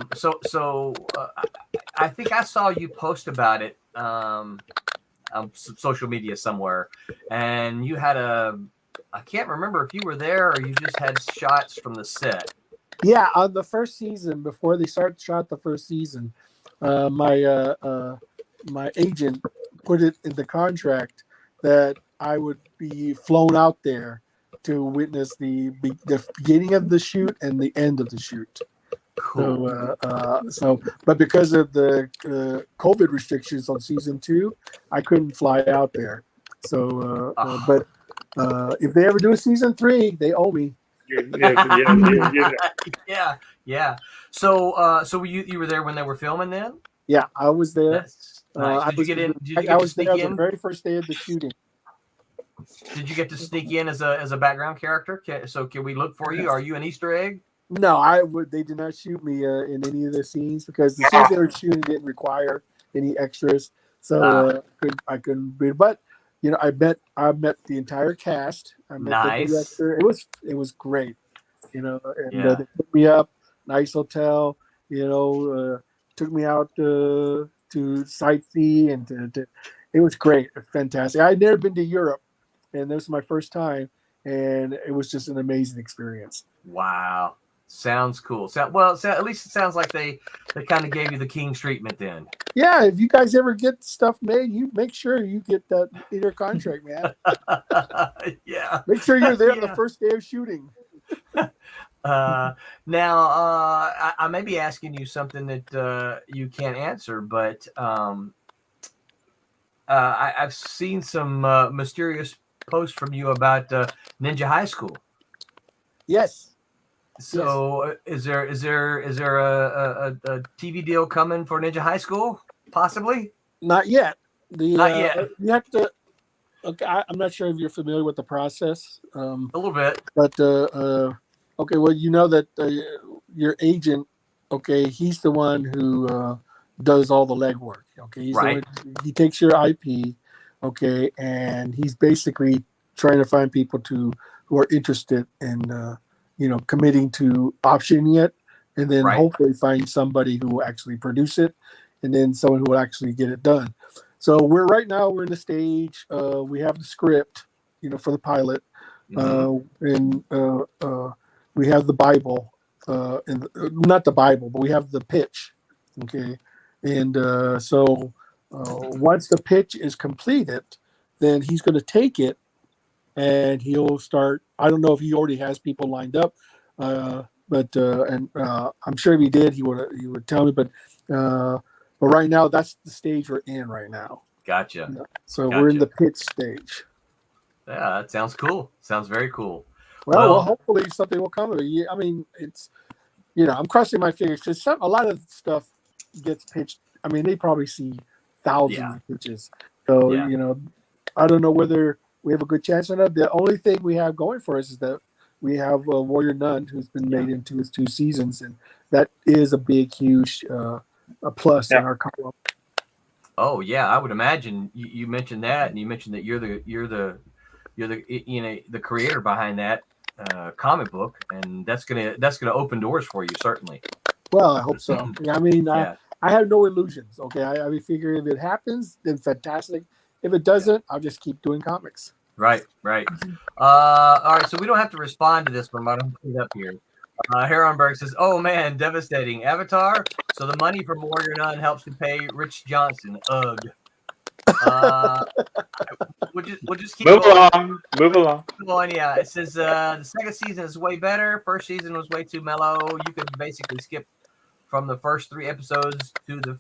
think I saw you post about it on social media somewhere, and you had I can't remember if you were there or you just had shots from the set. Yeah, on the first season, before they shot the first season, my agent put it in the contract that I would be flown out there to witness the beginning of the shoot and the end of the shoot. Cool. But because of the COVID restrictions on season 2, I couldn't fly out there. So, but if they ever do a season 3, they owe me. Yeah. So you were there when they were filming then? Yeah, I was there. Nice. Did you get in? I was there the very first day of the shooting. Did you get to sneak in as a background character? So can we look for you? Are you an Easter egg? No, they did not shoot me in any of the scenes because the scenes they were shooting didn't require any extras. So I couldn't be. But I met the entire cast. I met the director. It was great. And they put me up. nice hotel. Took me out to sightsee and it was great, fantastic. I'd never been to Europe, and this was my first time, and it was just an amazing experience. Wow. Sounds cool. At least it sounds like they kind of gave you the king's treatment then. Yeah, if you guys ever get stuff made, you make sure you get that in your contract, man. Yeah. Make sure you're there on the first day of shooting. Now, I may be asking you something that you can't answer, but I've seen some mysterious posts from you about Ninja High School. Yes. So, is there a TV deal coming for Ninja High School? Possibly. Not yet. Not yet. You have to. Okay, I'm not sure if you're familiar with the process. A little bit. But okay, well, you know that your agent, okay, he's the one who does all the legwork. Okay, he's right. He takes your IP, okay, and he's basically trying to find people who are interested in committing to optioning it, and then hopefully find somebody who will actually produce it, and then someone who will actually get it done. So we're in the stage. We have the script, for the pilot, and we have the Bible, not the Bible, but we have the pitch. Okay, and so once the pitch is completed, then he's going to take it, and he'll start. I don't know if he already has people lined up, but I'm sure if he did, he would tell me. But right now, that's the stage we're in right now. Gotcha. So we're in the pitch stage. Yeah, that sounds cool. Sounds very cool. Well, hopefully something will come of it. I mean, it's I'm crossing my fingers because a lot of stuff gets pitched. I mean, they probably see thousands of pitches. So I don't know whether we have a good chance or not. The only thing we have going for us is that we have Warrior Nun, who's been made into his 2 seasons, and that is a big, huge a plus in our column. Oh yeah, I would imagine you mentioned that, and you mentioned that you're the creator behind that comic book, and that's gonna open doors for you, certainly. Well, I hope so. I mean, I have no illusions. Okay, I figure if it happens, then fantastic. If it doesn't, I'll just keep doing comics. Right. All right, so we don't have to respond to this one, but I'm putting it up here. Heronberg says, "Oh man, devastating Avatar. So the money from Warrior Nun helps to pay Rich Johnson. Ugh." We'll just keep Move going. Move along. Yeah, it says the second season is way better. First season was way too mellow. You could basically skip from the first 3 episodes to the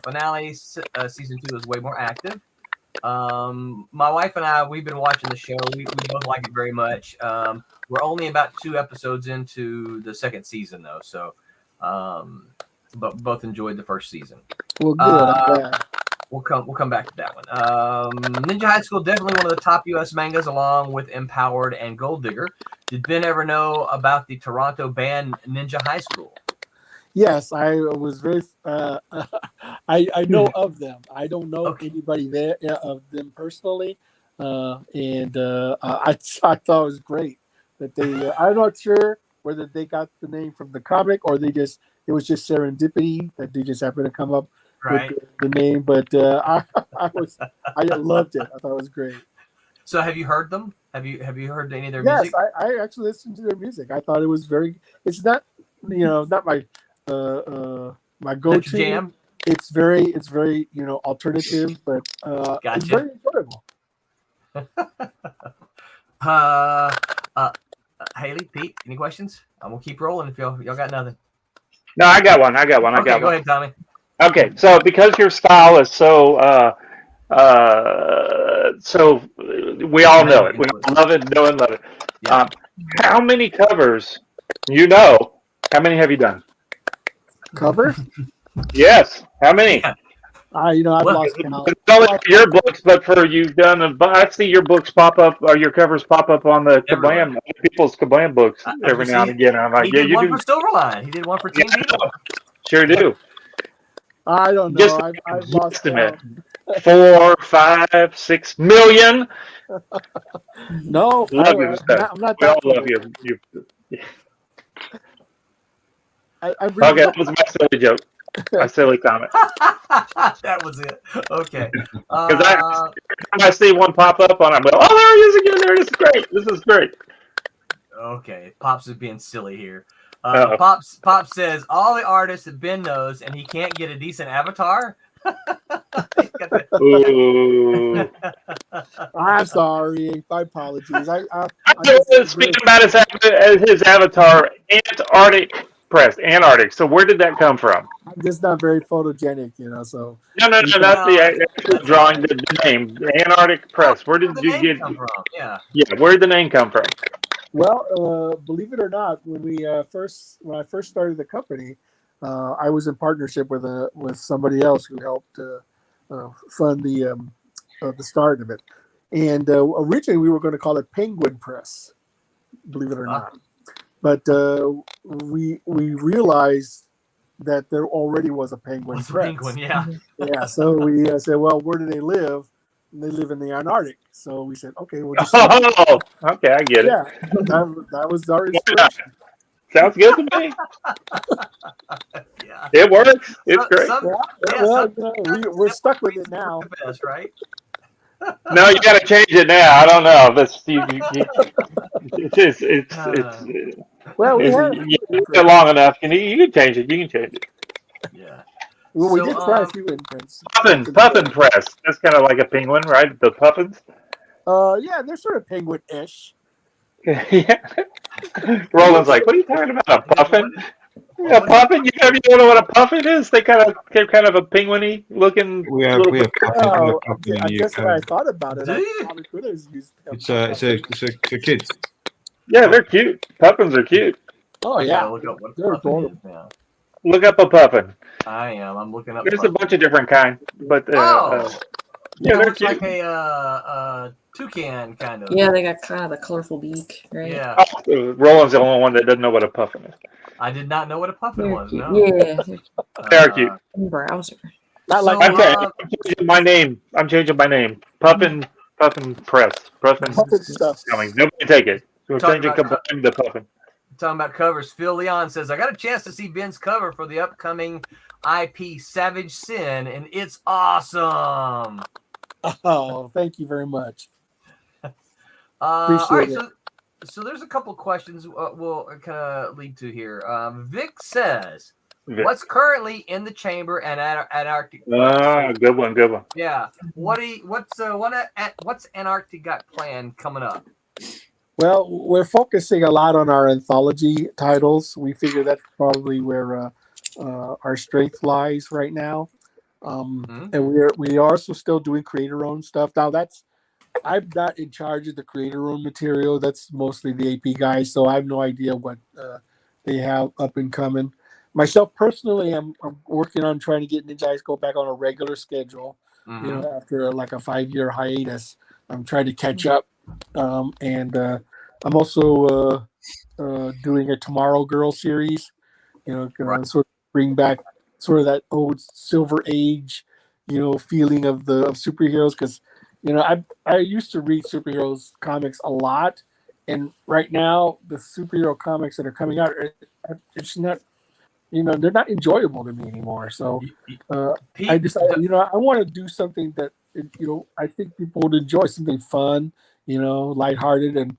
finale. Season 2 is way more active. My wife and I, we've been watching the show. We both like it very much. We're only about 2 episodes into the second season, though. So, but both enjoyed the first season. Well, good. We'll come back to that one. Ninja High School, definitely one of the top U.S. mangas, along with Empowered and Gold Digger. Did Ben ever know about the Toronto band Ninja High School? Yes, I was very. I know of them. I don't know anybody there of them personally, and I thought it was great that they. I'm not sure whether they got the name from the comic or it was just serendipity that they just happened to come up with the name. But I loved it. I thought it was great. So have you heard them? Have you heard any of their music? Yes, I actually listened to their music. I thought it was very. It's not not my my go-to jam. It's very alternative, but it's very enjoyable. Haley, Pete, any questions? I'm gonna keep rolling if y'all got nothing. No, I got one. Go ahead, Tommy. Okay, so because your style is so we all know it. We love it, know and love it. Yeah. How many covers? How many have you done? Cover? Yes. How many? I've lost count. Not only for your books, but for you've done. I see your books pop up, or your covers pop up on the Kablam, people's Kablam books every now and again. I'm like, he did one for Silverline. He did one for Team People. Sure do. I don't know. I've lost count. 4, 5, 6 million. No, love you. I'm not We all that love you. I really Okay, that was my silly joke. My silly comment. That was it. Okay. Because I see one pop up on it, but oh, there he is again. There it is. Great. This is great. Okay. Pops is being silly here. Uh-oh. Pops says all the artists that Ben knows, and he can't get a decent avatar. Ooh. I'm sorry. My apologies. I Speaking about his avatar, Antarctic. So where did that come from? I'm just not very photogenic, So No, not the actual drawing. The name, Antarctic Press. Where did you get? Come from? Yeah. Yeah, where did the name come from? Well, believe it or not, when I first started the company, I was in partnership with somebody else who helped fund the start of it. And originally, we were going to call it Penguin Press, believe it or not. But we realized that there already was a Penguin Press. Penguin, yeah. Yeah. So we said, well, where do they live? And they live in the Antarctic. So we said, okay, we'll just. Oh, okay, I get it. Yeah, that was our inspiration. Sounds good to me. Yeah. It works. It's great. We're stuck with it now. Best, right? No, you got to change it now. I don't know. Well, we have it long enough. You can change it. You can change it. Yeah. Well, we did try a few imprints. Puffin Press. That's kind of like a penguin, right? The puffins. Yeah, they're sort of penguin-ish. Yeah. Roland's like, what are you talking about? A puffin? A puffin? You know what a puffin is? They're kind of a penguiny looking. We have puffin in I the guess UK. when I thought about it, Do I you? probably could have used. It's for kids. Yeah, they're cute. Puffins are cute. Oh I yeah, gotta look up what they're puffin adorable. is now. Look up a puffin. I am. I'm looking up. There's a bunch of different kinds, but yeah, Yeah, they're looks cute. like a toucan kind of. Yeah, they got kind of the colorful beak, right? Yeah. Oh, Roland's the only one that doesn't know what a puffin is. I did not know what a puffin They're was. cute. No. Yeah, They're cute. browser. Not like So, I'm changing my name. Puffin Press. Puffin puppet stuff. coming. Nobody take it. We're Talking changing about- the puffin. Talking about covers, Phil Leon says, I got a chance to see Ben's cover for the upcoming IP Savage Sin, and it's awesome. Oh, thank you very much. All Appreciate right, so there's a couple questions we'll kind of lead to here. Vic says, what's currently in the chamber and Antarctic? Good one. Yeah. What's Antarctic got planned coming up? Well, we're focusing a lot on our anthology titles. We figure that's probably where our strength lies right now. And we are also still doing creator-owned stuff. Now I'm not in charge of the creator-owned material. That's mostly the AP guys, so I have no idea what they have up and coming. Myself personally, I'm working on trying to get Ninja Ice go back on a regular schedule. Mm-hmm. After like a 5-year hiatus, I'm trying to catch up. And I'm also doing a Tomorrow Girl series. Sort of bring back sort of that old Silver Age, feeling of superheroes. Because I used to read superheroes comics a lot, and right now the superhero comics that are coming out, it's not, they're not enjoyable to me anymore. So I decided, I want to do something that I think people would enjoy, something fun, lighthearted, and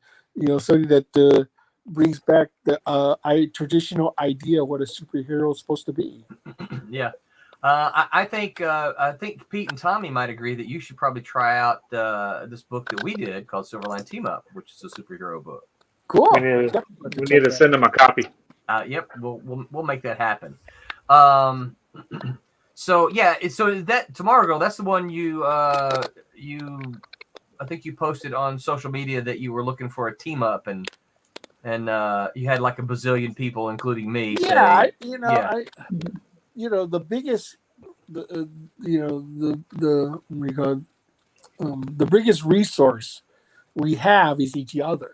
something that brings back the traditional idea of what a superhero is supposed to be. Yeah. I think Pete and Tommy might agree that you should probably try out this book that we did called Silverline Team Up, which is a superhero book. Cool. We need to send them a copy. Yep, we'll make that happen. So is that Tomorrow Girl? That's the one I think you posted on social media that you were looking for a team up, and you had like a bazillion people, including me. Yeah, say, the biggest, the biggest resource we have is each other.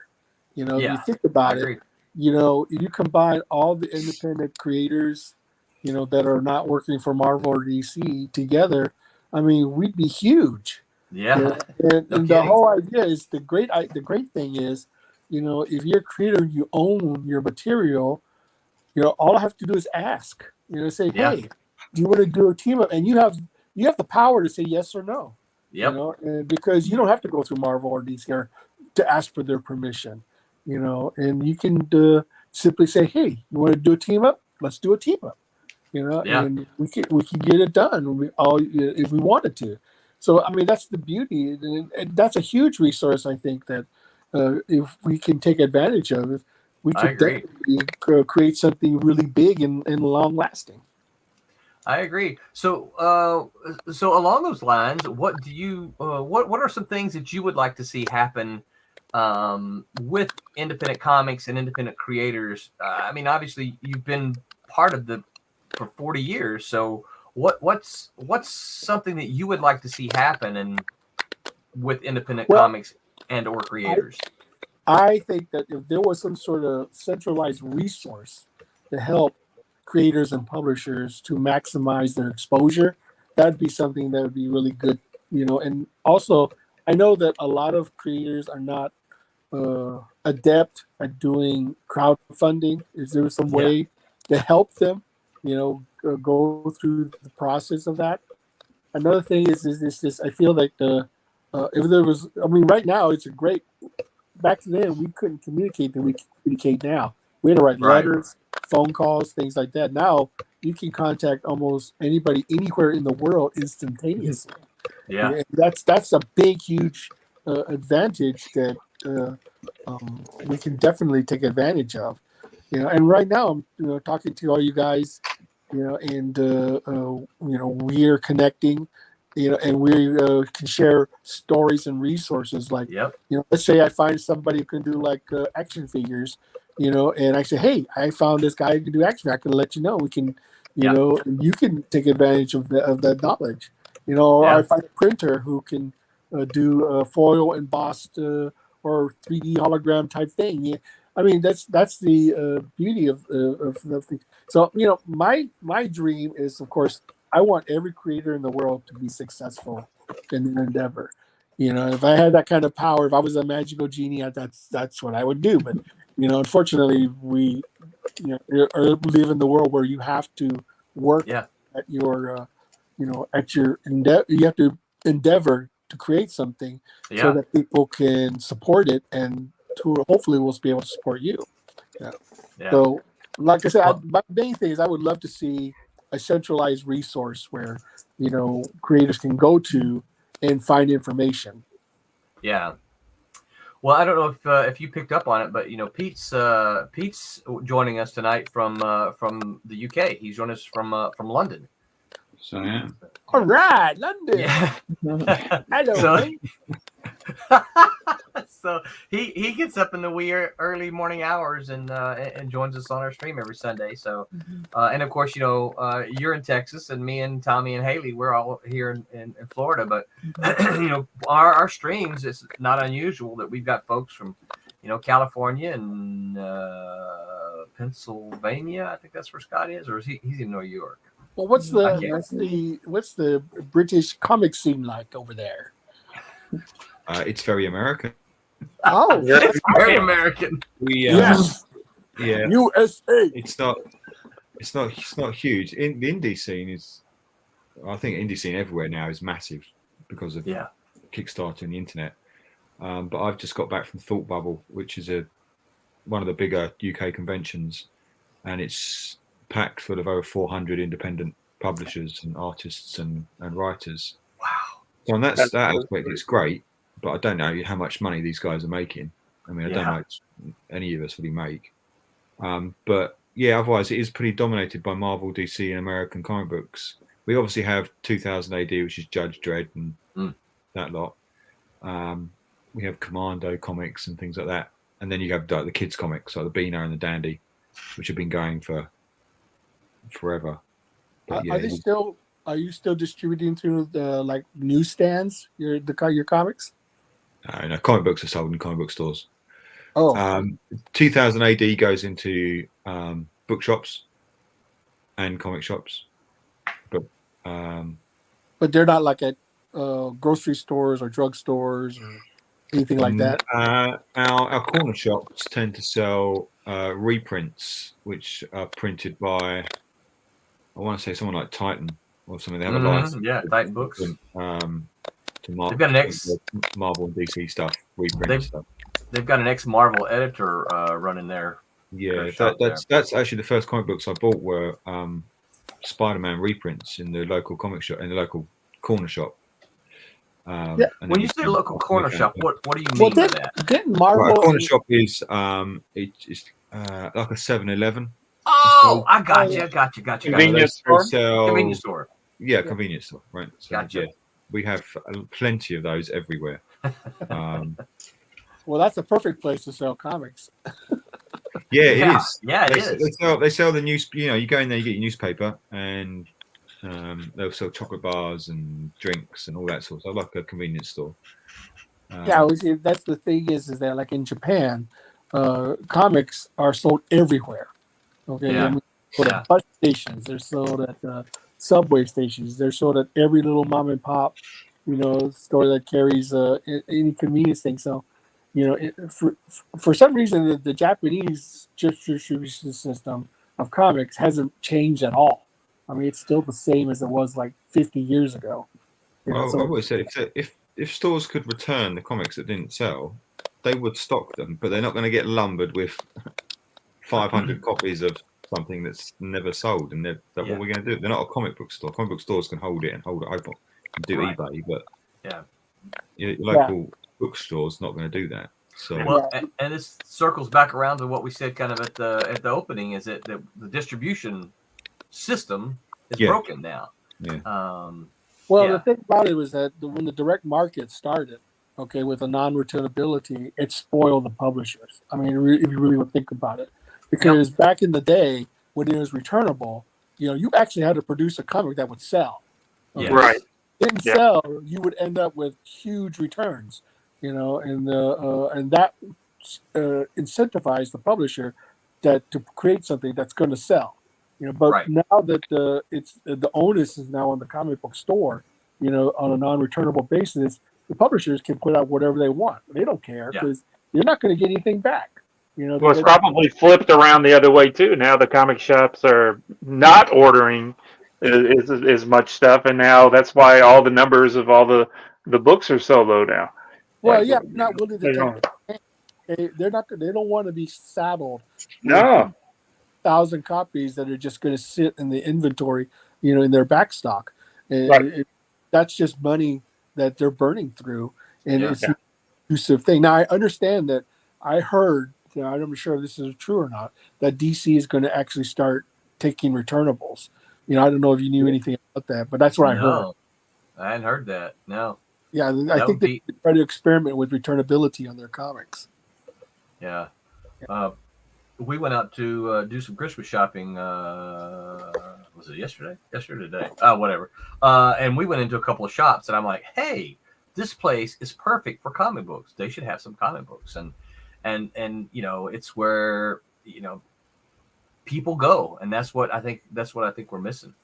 If you think about it, if you combine all the independent creators, that are not working for Marvel or DC together, I mean, we'd be huge. Yeah. And the whole idea is the great thing is, if you're a creator, you own your material. all I have to do is ask. Say, Yeah. hey, do you want to do a team up? And you have the power to say yes or no. Yep. And because you don't have to go through Marvel or DC to ask for their permission. And you can simply say, hey, you want to do a team up? Let's do a team up. Yeah. And we can get it done if we wanted to. So I mean, that's the beauty, and that's a huge resource. I think that if we can take advantage of it, we I could agree. definitely create something really big and long lasting. I agree. So, so along those lines, what do you, what are some things that you would like to see happen with independent comics and independent creators? I mean, obviously, you've been part of for 40 years. So, what's something that you would like to see happen and with independent comics and or creators? I think that if there was some sort of centralized resource to help creators and publishers to maximize their exposure, that'd be something that would be really good. And also, I know that a lot of creators are not adept at doing crowdfunding. Is there some way to help them, go through the process of that? Another thing is this. I feel like if there was, I mean, right now it's a great. Back then, we couldn't communicate we can communicate now. We had to write letters, phone calls, things like that. Now you can contact almost anybody anywhere in the world instantaneously. Yeah, and that's a big, huge advantage that we can definitely take advantage of. And right now I'm talking to all you guys, and we're connecting. And we can share stories and resources. Like, let's say I find somebody who can do like action figures, and I say, hey, I found this guy who can do action. I can let you know. We can, and you can take advantage of that knowledge. Or I find a printer who can do foil embossed or 3D hologram type thing. Yeah. I mean, that's the beauty of the thing. So, my dream is, of course, I want every creator in the world to be successful in their endeavor. If I had that kind of power, if I was a magical genie, that's what I would do. But unfortunately, we live in the world where you have to work at your you have to endeavor to create something so that people can support it, and to hopefully will be able to support you. So, like I said, my main thing is I would love to see a centralized resource where creators can go to and find information. Yeah. Well, I don't know if you picked up on it, but Pete's joining us tonight from the UK. He's joining us from London. So yeah. All right, London. Yeah. Hello. So he gets up in the wee early morning hours and joins us on our stream every Sunday. So and of course you're in Texas, and me and Tommy and Haley, we're all here in Florida. But our streams, it's not unusual that we've got folks from California and Pennsylvania. I think that's where Scott is, or he's in New York. Well, what's the British comic scene like over there? It's very American. Oh, it's very American. Yes. Yeah. USA. It's not huge. In the indie scene I think indie scene everywhere now is massive because of Kickstarter and the internet. But I've just got back from Thought Bubble, which is one of the bigger UK conventions, and it's packed full of over 400 independent publishers and artists and writers. Wow. So on that aspect, it's great, but I don't know how much money these guys are making. I mean, I don't know how much any of us really make. But yeah, otherwise it is pretty dominated by Marvel, DC, and American comic books. We obviously have 2000 AD, which is Judge Dredd and that lot. We have Commando comics and things like that. And then you have the kids comics, like the Beano and the Dandy, which have been going for forever. But, Are you still distributing through the newsstands your comics? No, comic books are sold in comic book stores. 2000 AD goes into bookshops and comic shops, but they're not like at grocery stores or drug stores. anything like that? Our corner shops tend to sell reprints, which are printed by, I want to say someone like Titan or something. They have a license. Yeah, Titan Books. They've got an ex Marvel and DC stuff, reprint stuff. They've got an ex-Marvel editor running there. Yeah, that's actually the first comic books I bought were Spider-Man reprints in the local comic shop, in the local corner shop. When you say local corner shop, what do you mean by that? Didn't Marvel? Right, a corner shop is it's like a 7-Eleven. Oh, I got you. Convenience store. Convenience store. Yeah, convenience store. Right. So, Gotcha. Yeah, we have plenty of those everywhere. Well, that's a perfect place to sell comics. Yeah, it is. Yeah, it is. They sell the news. You know, you go in there, you get your newspaper, and they'll sell chocolate bars and drinks and all that sort of stuff, like a convenience store. That's the thing is that like in Japan, comics are sold everywhere. Okay, Yeah. I mean, sold at bus stations. They're sold at subway stations. They're sold at every little mom and pop, store that carries any convenience thing. So, for some reason, the Japanese distribution system of comics hasn't changed at all. I mean, it's still the same as it was like 50 years ago. Well, I've always said if stores could return the comics that didn't sell, they would stock them, but they're not going to get lumbered with 500 copies of something that's never sold. And what we're going to do? They're not a comic book store. Comic book stores can hold it open and do eBay, but your local bookstore's not going to do that. So well, and this circles back around to what we said kind of at the opening, is that the distribution system is broken now. The thing about it was that when the direct market started, with a non-returnability, it spoiled the publishers. I mean, if you really would think about it, because back in the day when it was returnable, you actually had to produce a comic that would sell. Okay? Right. If it didn't sell, you would end up with huge returns. And that incentivized the publisher to create something that's going to sell. But now that it's the onus is now on the comic book store, on a non-returnable basis, the publishers can put out whatever they want. They don't care because you're not going to get anything back. Well, it's probably flipped around the other way too. Now the comic shops are not ordering as much stuff, and now that's why all the numbers of all the books are so low now. Well, not willing to they're not. They don't want to be saddled. No. 1,000 copies that are just going to sit in the inventory, in their back stock. That's just money that they're burning through, and it's an abusive thing. Now, I understand that. I heard, I'm not sure if this is true or not, that DC is going to actually start taking returnables. I don't know if you knew anything about that, but that's what I heard. I hadn't heard that. No. Yeah, I think they try to experiment with returnability on their comics. Yeah. We went out to do some Christmas shopping. Was it yesterday? Yesterday or today? Whatever. And we went into a couple of shops, and I'm like, hey, this place is perfect for comic books. They should have some comic books. And it's where, people go. And that's what I think we're missing.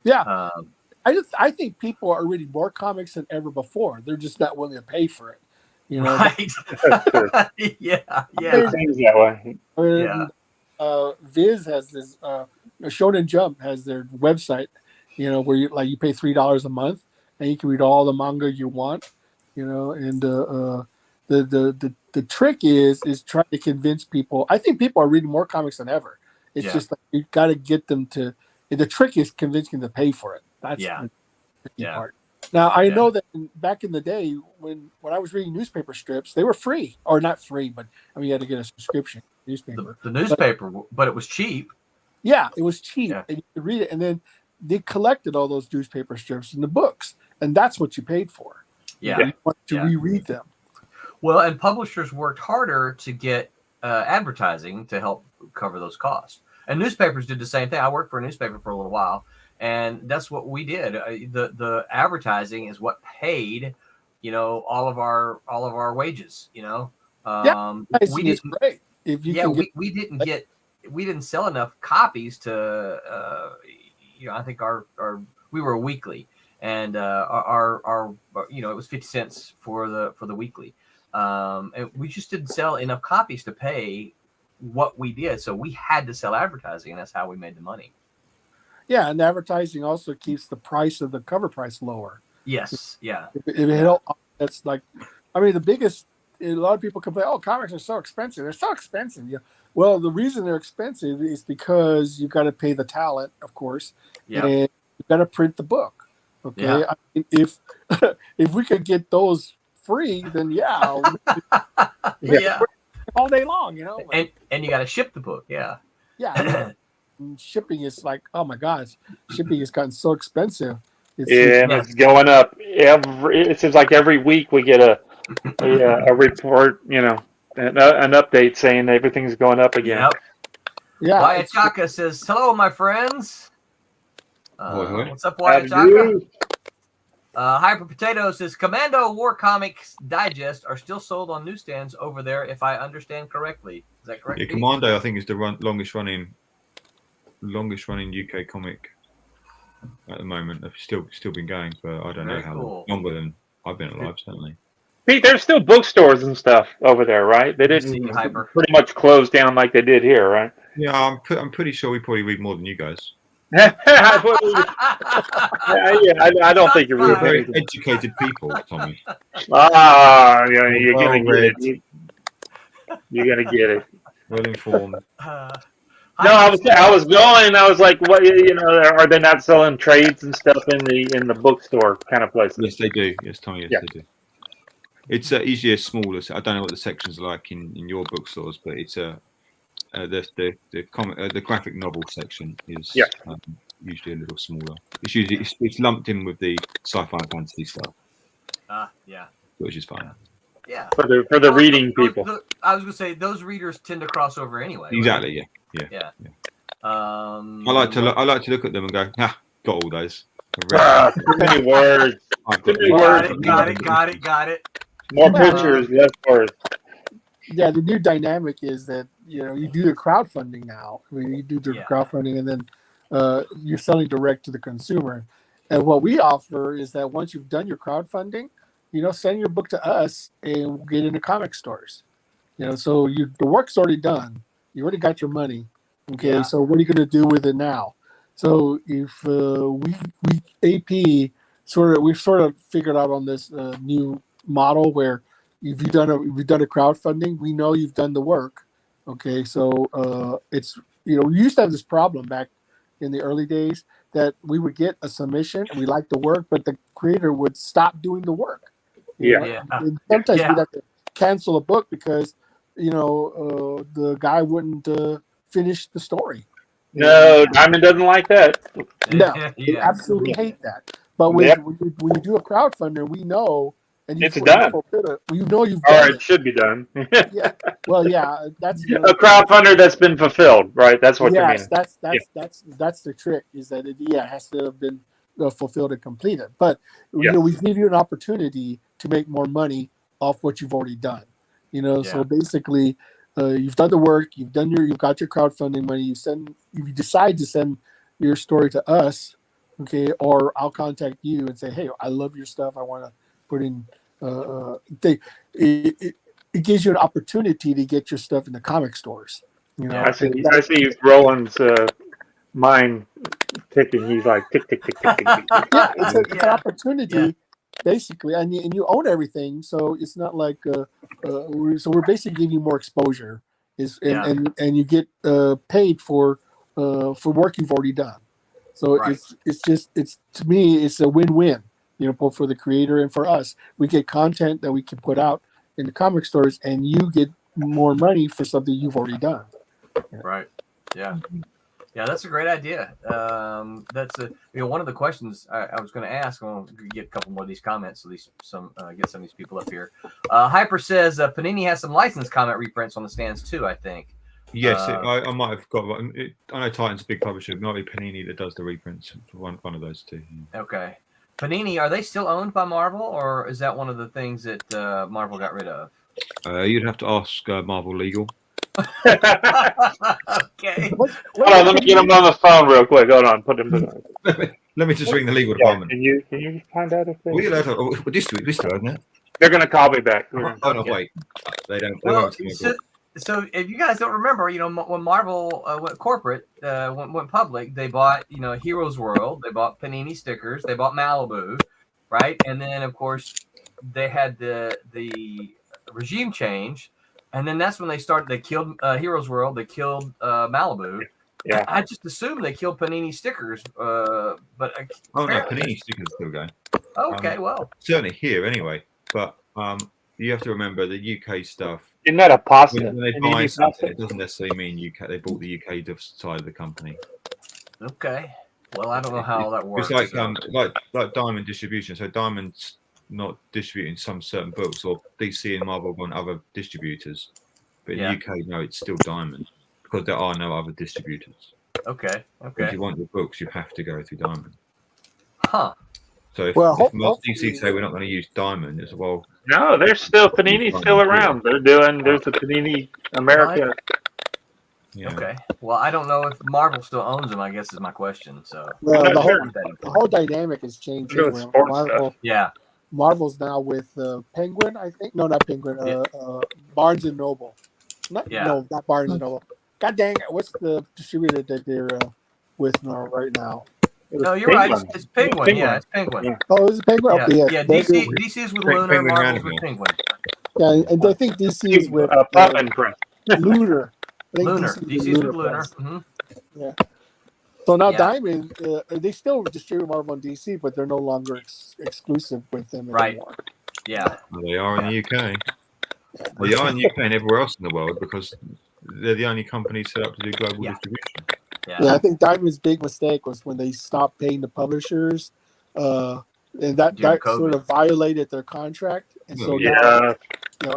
Yeah. I think people are reading more comics than ever before. They're just not willing to pay for it. Right. Yeah. It seems that way. Viz has this Shonen Jump has their website, where you pay $3 a month and you can read all the manga you want, and the trick is trying to convince people. I think people are reading more comics than ever. It's just like you got to get them to. The trick is convincing them to pay for it. That's the tricky part. Now, I know that back in the day when I was reading newspaper strips, they were free. Or not free, but you had to get a subscription newspaper. The newspaper, but it was cheap. Yeah, it was cheap. And you could read it. And then they collected all those newspaper strips in the books. And that's what you paid for. Yeah. You wanted to reread them. Well, and publishers worked harder to get advertising to help cover those costs. And newspapers did the same thing. I worked for a newspaper for a little while. And that's what we did. The advertising is what paid, all of our wages. We didn't. Great. We didn't sell enough copies to. I think we were a weekly, and our it was 50 cents for the weekly, And we just didn't sell enough copies to pay what we did. So we had to sell advertising, and that's how we made the money. Yeah, and advertising also keeps the price of the cover price lower. Yes. Yeah. That's like, I mean, the biggest. A lot of people complain, "Oh, comics are so expensive. They're so expensive." Yeah. Well, the reason they're expensive is because you've got to pay the talent, of course, Yeah. and you've got to print the book. Okay. Yeah. I mean, if we could get those free, then yeah, all day long, you know. And you got to ship the book. Yeah. Yeah. Shipping is like, oh my gosh, shipping has gotten so expensive. It's going up it seems like every week we get a report, an update saying everything's going up again. Yep. Yeah. Wyatt Chaka says, "Hello, my friends." What's up, Wyatt How do you Chaka? Hyper Potato says, "Commando War Comics Digest are still sold on newsstands over there, if I understand correctly." Is that correct? Yeah, Pete? Commando, I think, is the longest running UK comic at the moment. They've still been going for I don't know how long, longer than I've been alive, certainly. Pete, there's still bookstores and stuff over there, right? They didn't pretty much close down like they did here, right? Yeah, I'm pretty sure we probably read more than you guys. I don't think you're We're really very educated people, Tommy. You're gonna get it. You're gonna get it. Well informed. No, I was like, what? Are they not selling trades and stuff in the bookstore kind of places? Yes, they do. Yes, Tommy. Yes, they do. It's usually a smaller. I don't know what the sections are like in your bookstores, but it's the graphic novel section is usually a little smaller. It's usually it's lumped in with the sci-fi and fantasy stuff. Yeah. Which is fine. Yeah. For the reading people. I was gonna say those readers tend to cross over anyway. Exactly. Right? Yeah. I like to look at them and go, got all those. Too many words. Got it. More pictures, less words. Yeah, the new dynamic is that you do the crowdfunding now. I mean, you do the crowdfunding, and then you're selling direct to the consumer. And what we offer is that once you've done your crowdfunding, send your book to us, and we'll get into comic stores. So the work's already done. You already got your money. Okay, so what are you going to do with it now? So if we've sort of figured out on this new model where if you've done a crowdfunding, we know you've done the work. Okay, so it's we used to have this problem back in the early days that we would get a submission and we liked the work, but the creator would stop doing the work. And sometimes we'd have to cancel a book because the guy wouldn't finish the story. No, Diamond doesn't like that. No, they absolutely hate that. But when you do a crowdfunder, we know, and it's done. You know you've or done it should be done. Yeah. Well, yeah, that's a crowdfunder that's been fulfilled, right? That's what you mean. That's the trick. Is that it has to have been fulfilled and completed. But we give you an opportunity to make more money off what you've already done. So basically, you've done the work, you've got your crowdfunding money. If you decide to send your story to us, okay, or I'll contact you and say, hey, I love your stuff. I want to put in. It gives you an opportunity to get your stuff in the comic stores. I see Roland's mind ticking. He's like tick tick tick tick tick. Yeah, it's an opportunity. Yeah. Basically, and you own everything, so it's not like we're basically giving you more exposure, and you get paid for work you've already done. So it's to me it's a win-win, both for the creator and for us. We get content that we can put out in the comic stores, and you get more money for something you've already done. Right. Yeah. Yeah, that's a great idea. That's one of the questions I was going to ask. I'll get a couple more of these comments, get some of these people up here. Hyper says Panini has some licensed comic reprints on the stands too, I think. Yes, I might have got one. I know Titan's a big publisher. It might be Panini that does the reprints for one of those two. Okay. Panini, are they still owned by Marvel, or is that one of the things that Marvel got rid of? You'd have to ask Marvel Legal. Okay. Hold on, let me get him on the phone real quick. Hold on, put him. Let me just ring the legal department. Can you find out if they... This isn't it? They're going to call me back. Oh no, wait. They don't. They Well, won't tell me what- so if you guys don't remember, when Marvel went corporate, went public, they bought, Heroes World, they bought Panini stickers, they bought Malibu, right? And then of course they had the regime change, and then that's when they killed Heroes World, they killed Malibu. Yeah. I just assumed they killed Panini stickers, but Oh no, Panini stickers still going. Okay, well, Certainly here anyway, but you have to remember the UK stuff. Isn't that a pasta? When they buy something, it doesn't necessarily mean UK. They bought the UK side of the company. okay. Well, I don't know how that works. It's like Diamond distribution. So Diamond's not distributing some certain books, or DC and Marvel want other distributors. But in the UK, no, it's still Diamond because there are no other distributors. Okay. If you want your books, you have to go through Diamond. Huh. So if DC say we're not going to use Diamond, it's well. No, there's still Panini's still around. There's the Panini America. Yeah. Okay. Well, I don't know if Marvel still owns them, I guess is my question. So Well, I'm the not whole dynamic has changed. Doing where sports stuff. Marvel's now with Penguin, I think. No, not Penguin. Barnes and Noble. No, not Barnes and Noble. God dang it! What's the distributor that they're with now right now? No, you're right. It's Penguin. Yeah, it's Penguin. Yeah. Oh, is it Penguin? Yeah, Okay, yes. DC is with Lunar, Penguin Marvel's with Random. Penguin. Yeah, and I think DC is with Puffin Press. Lunar. I think Lunar. DC DC's is with Lunar. Press. Mm-hmm. So now Yeah. Diamond, they still distribute Marvel on DC, but they're no longer exclusive with them anymore. Yeah. Well, they are in the UK. They are in the UK and everywhere else in the world because they're the only company set up to do global distribution. Yeah, I think Diamond's big mistake was when they stopped paying the publishers, and that sort of violated their contract, and so now,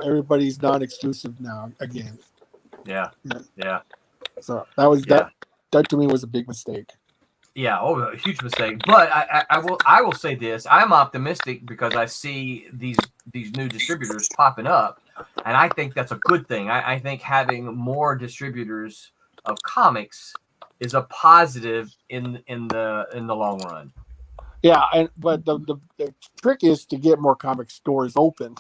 everybody's non-exclusive now again. Yeah. So that was that to me was a big mistake. Yeah, a huge mistake. But I will say this: I'm optimistic because I see these new distributors popping up, and I think that's a good thing. I think having more distributors of comics is a positive in the long run. Yeah, but the trick is to get more comic stores open.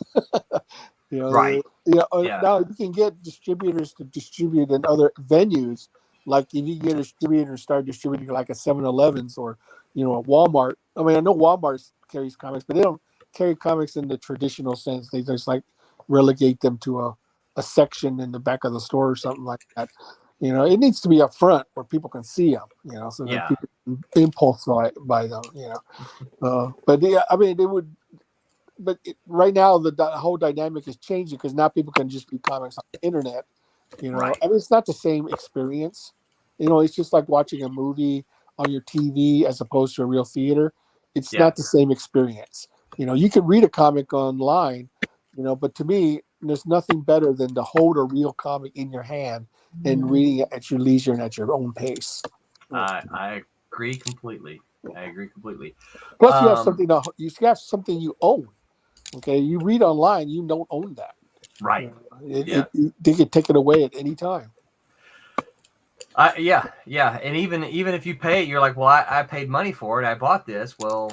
Right. Now you can get distributors to distribute in other venues. Like if you get a distributor and start distributing like a 7-Elevens or a Walmart. I mean, I know Walmart carries comics, but they don't carry comics in the traditional sense. They just like relegate them to a section in the back of the store or something like that. It needs to be up front where people can see them. So that people can impulse buy them. But I mean, they would. But right now, the whole dynamic is changing because now people can just read comics on the internet. Right. I mean, it's not the same experience. It's just like watching a movie on your TV as opposed to a real theater. It's not the same experience. You can read a comic online, but to me, there's nothing better than to hold a real comic in your hand and reading it at your leisure and at your own pace. I agree completely. Plus, you have something you own. Okay, you read online, you don't own that. Right. They can take it away at any time. Yeah. And even if you pay it, you're like, well, I paid money for it. I bought this. Well,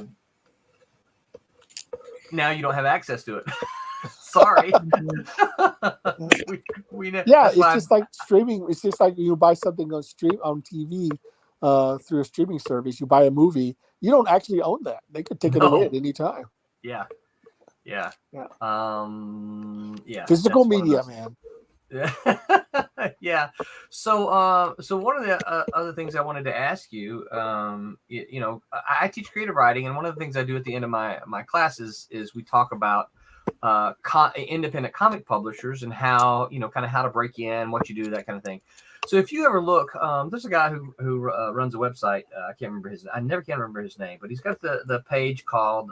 now you don't have access to it. Sorry. It's just like streaming. It's just like you buy something on TV through a streaming service. You buy a movie. You don't actually own that. They could take it away at any time. Yeah. Physical media, man. Yeah. So one of the other things I wanted to ask you, I teach creative writing, and one of the things I do at the end of my classes is we talk about independent comic publishers and how kind of how to break in, what you do, that kind of thing. So if you ever look, there's a guy who runs a website. I never can remember his name, but he's got the page called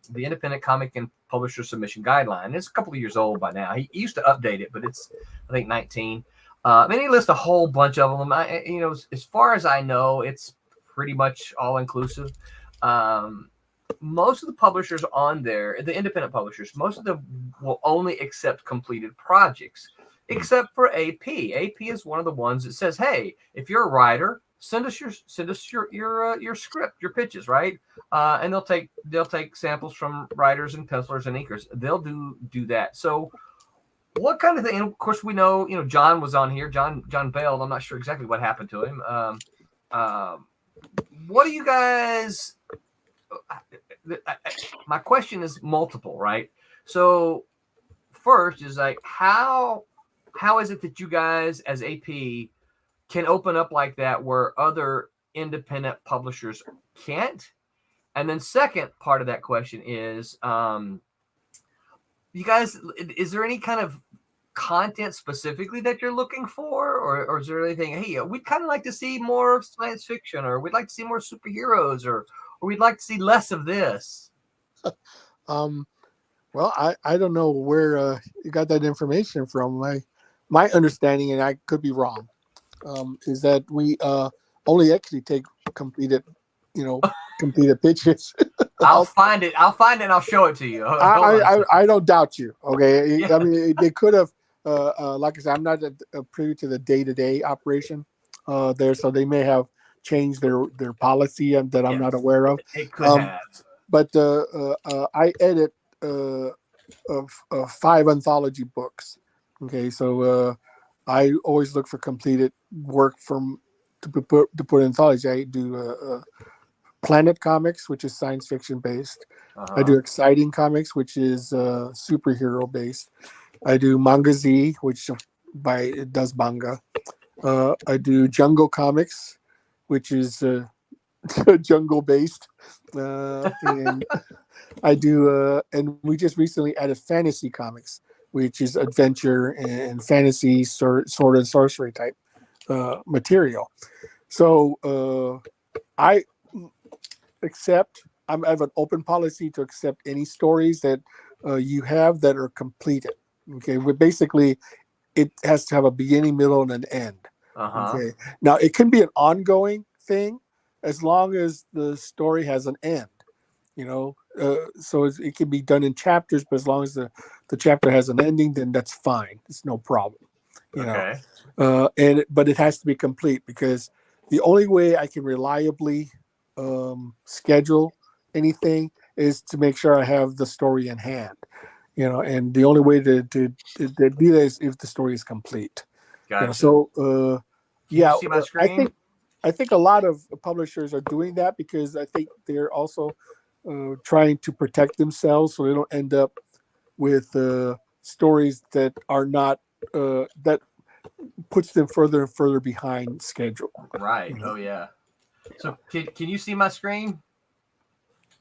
the Independent Comic and Publisher Submission Guideline. It's a couple of years old by now. He used to update it, but it's I think 19. And he lists a whole bunch of them. As far as I know, it's pretty much all inclusive. Most of the publishers on there, the independent publishers, most of them will only accept completed projects. Except for AP. AP is one of the ones that says, hey, if you're a writer, send us your script, your pitches, right? And they'll take samples from writers and pencilers and inkers. They'll do that. So what kind of thing? And of course, we know, John was on here. John bailed. I'm not sure exactly what happened to him. What do you guys? My question is multiple, right? So first is like, how is it that you guys as AP can open up like that where other independent publishers can't? And then second part of that question is, you guys, is there any kind of content specifically that you're looking for, or is there anything, hey, we'd kind of like to see more science fiction, or we'd like to see more superheroes, or we'd like to see less of this? Well, I don't know where you got that information from. My understanding, and I could be wrong, is that we only actually take completed pitches. I'll find it and I'll show it to you. I don't doubt you. Okay. Yeah. I mean, they could have, like I said, I'm not privy to the day-to-day operation there, so they may have changed their policy that I'm not aware of. It could have. But I edit 5 anthology books. Okay, so I always look for completed work to put in anthology. I do Planet Comics, which is science fiction based. Uh-huh. I do Exciting Comics, which is superhero based. I do Manga Z, which does manga. I do Jungle Comics, which is jungle based. And I do, and we just recently added Fantasy Comics, which is adventure and fantasy sword and sorcery type material. So I have an open policy to accept any stories that you have that are completed. Okay, but basically it has to have a beginning, middle, and an end. Uh-huh. Okay, now it can be an ongoing thing as long as the story has an end. So it can be done in chapters, but as long as the chapter has an ending, then that's fine. It's no problem. Okay. But it has to be complete, because the only way I can reliably schedule anything is to make sure I have the story in hand. And the only way to do that is if the story is complete. Gotcha. So you see my screen? I think a lot of publishers are doing that because I think they're also trying to protect themselves so they don't end up with stories that are not that puts them further and further behind schedule. Right. Oh yeah. So can you see my screen?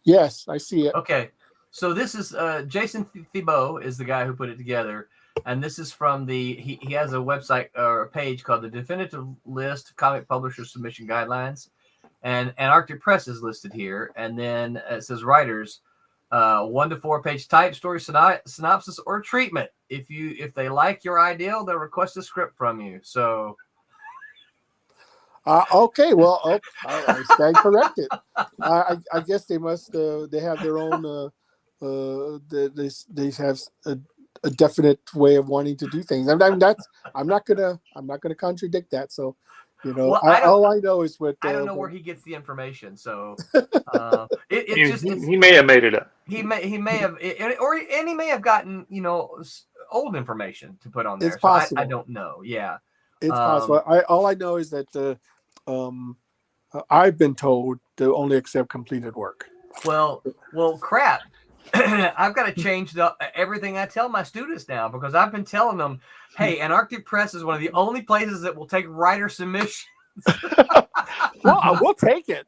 Yes, I see it. Okay. So this is Jason Thibault is the guy who put it together. And this is from he has a website or a page called the Definitive List of Comic Publisher Submission Guidelines. And Antarctic Press is listed here. And then it says writers, 1 to 4 page type, story synopsis, or treatment. If they like your idea, they'll request a script from you. So. Okay, well, I stand corrected. I guess they must. They have their own. They have a definite way of wanting to do things. I'm not gonna contradict that. So, well, all I know is what I don't know where he gets the information. So, he may have made it up. He may have, and he may have gotten old information to put on there. It's possible. I don't know. Yeah, it's possible. All I know is that I've been told to only accept completed work. Well, crap. I've got to change everything I tell my students now, because I've been telling them, hey, Antarctic Press is one of the only places that will take writer submissions. Well, we'll take it.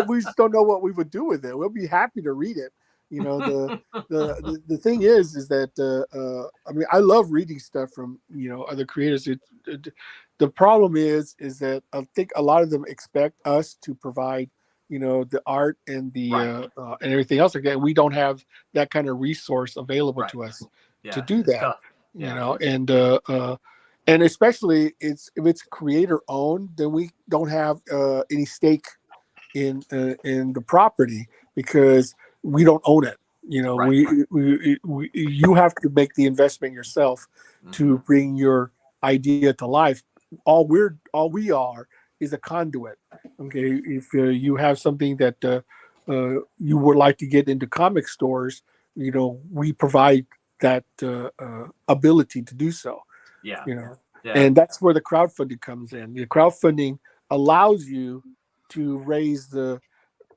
We just don't know what we would do with it. We'll be happy to read it. The thing is that I mean, I love reading stuff from other creators. The problem is that I think a lot of them expect us to provide the art and the and everything else like that. We don't have that kind of resource available to us to do that. And especially if it's creator owned, then we don't have any stake in the property because we don't own it. You have to make the investment yourself to bring your idea to life. all we are is a conduit. Okay, if you have something that you would like to get into comic stores, we provide that ability to do so. Yeah. Yeah. And that's where the crowdfunding comes in. The crowdfunding allows you to raise the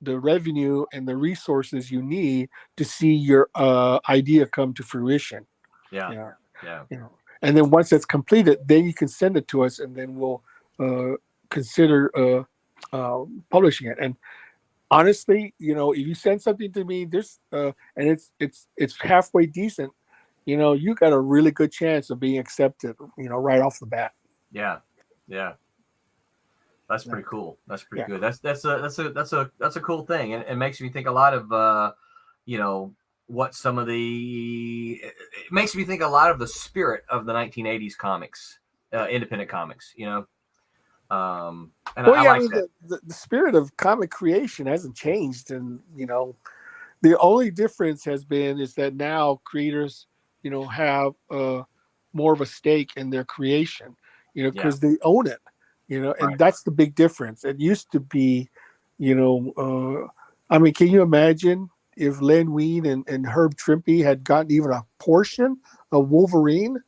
revenue and the resources you need to see your idea come to fruition. Yeah. Yeah. And then once it's completed, then you can send it to us, and then we'll consider publishing it. And honestly, if you send something to me, there's and it's halfway decent, you got a really good chance of being accepted, right off the bat. Yeah. Yeah. That's pretty cool. That's pretty good. That's a cool thing. And it makes me think a lot of what some of it makes me think a lot of the spirit of the 1980s comics, independent comics, And I like that. The spirit of comic creation hasn't changed, and the only difference has been is that now creators have more of a stake in their creation, because they own it, and that's the big difference. It used to be, can you imagine if Len Wein and Herb Trimpe had gotten even a portion of Wolverine?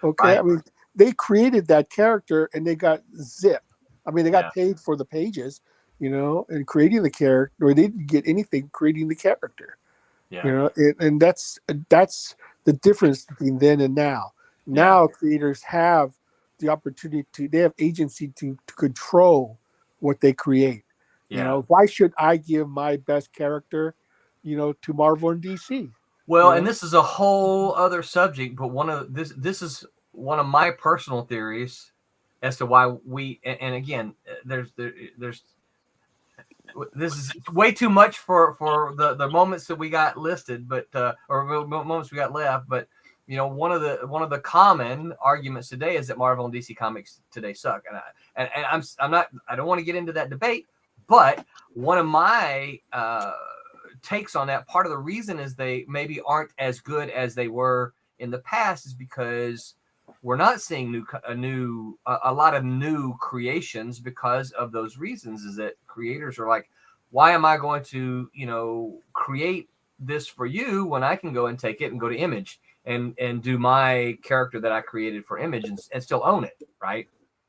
Okay, Right. they created that character and they got zip. They got paid for the pages, and creating the character, or they didn't get anything creating the character. Yeah. And that's the difference between then and now. Now creators have the opportunity they have agency to control what they create. Yeah. Why should I give my best character, to Marvel and DC? Well, and this is a whole other subject, but this is one of my personal theories as to why and again, there's this is way too much for the moments that we got listed, but or moments we got left. But one of the common arguments today is that Marvel and DC comics today suck, and I don't want to get into that debate, but one of my takes on that, part of the reason is they maybe aren't as good as they were in the past is because we're not seeing a lot of new creations because of those reasons. Is that creators are like, why am I going to create this for you when I can go and take it and go to Image and do my character that I created for Image and still own it, right?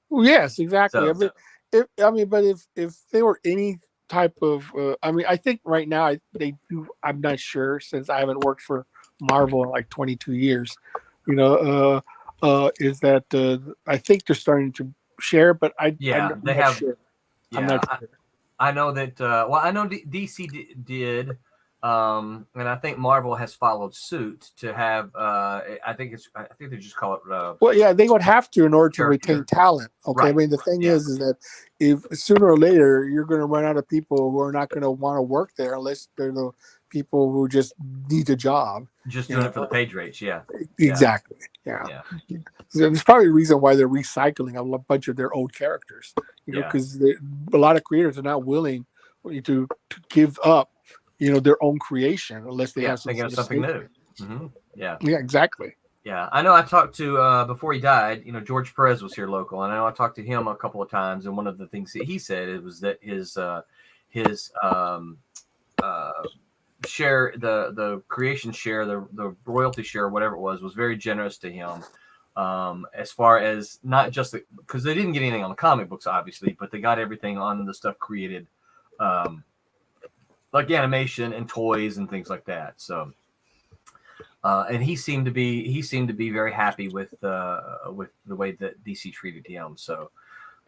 Well, yes, exactly. So, if they were any type of I think right now they do. I'm not sure, since I haven't worked for Marvel in like 22 years, is that I think they're starting to share, but I'm not sure. Yeah, I'm not sure. I know that I know DC did, and I think Marvel has followed suit to have I think they just call it well, yeah, they would have to in order to retain talent. Okay, right. The thing is that if sooner or later you're going to run out of people who are not going to want to work there unless they're the people who just need a job, just doing it for the page rates. Exactly. Yeah. There's probably a reason why they're recycling a bunch of their old characters, because a lot of creators are not willing to give up their own creation unless they have something new. Mm-hmm. Yeah, exactly. Yeah, I know. I talked to before he died. George Perez was here local, and I know I talked to him a couple of times. And one of the things that he said was that his share, the creation share, the royalty share, whatever it was very generous to him. As far as not just because they didn't get anything on the comic books, obviously, but they got everything on the stuff created, like animation and toys and things like that. So. And he seemed to be very happy with the way that DC treated him. So,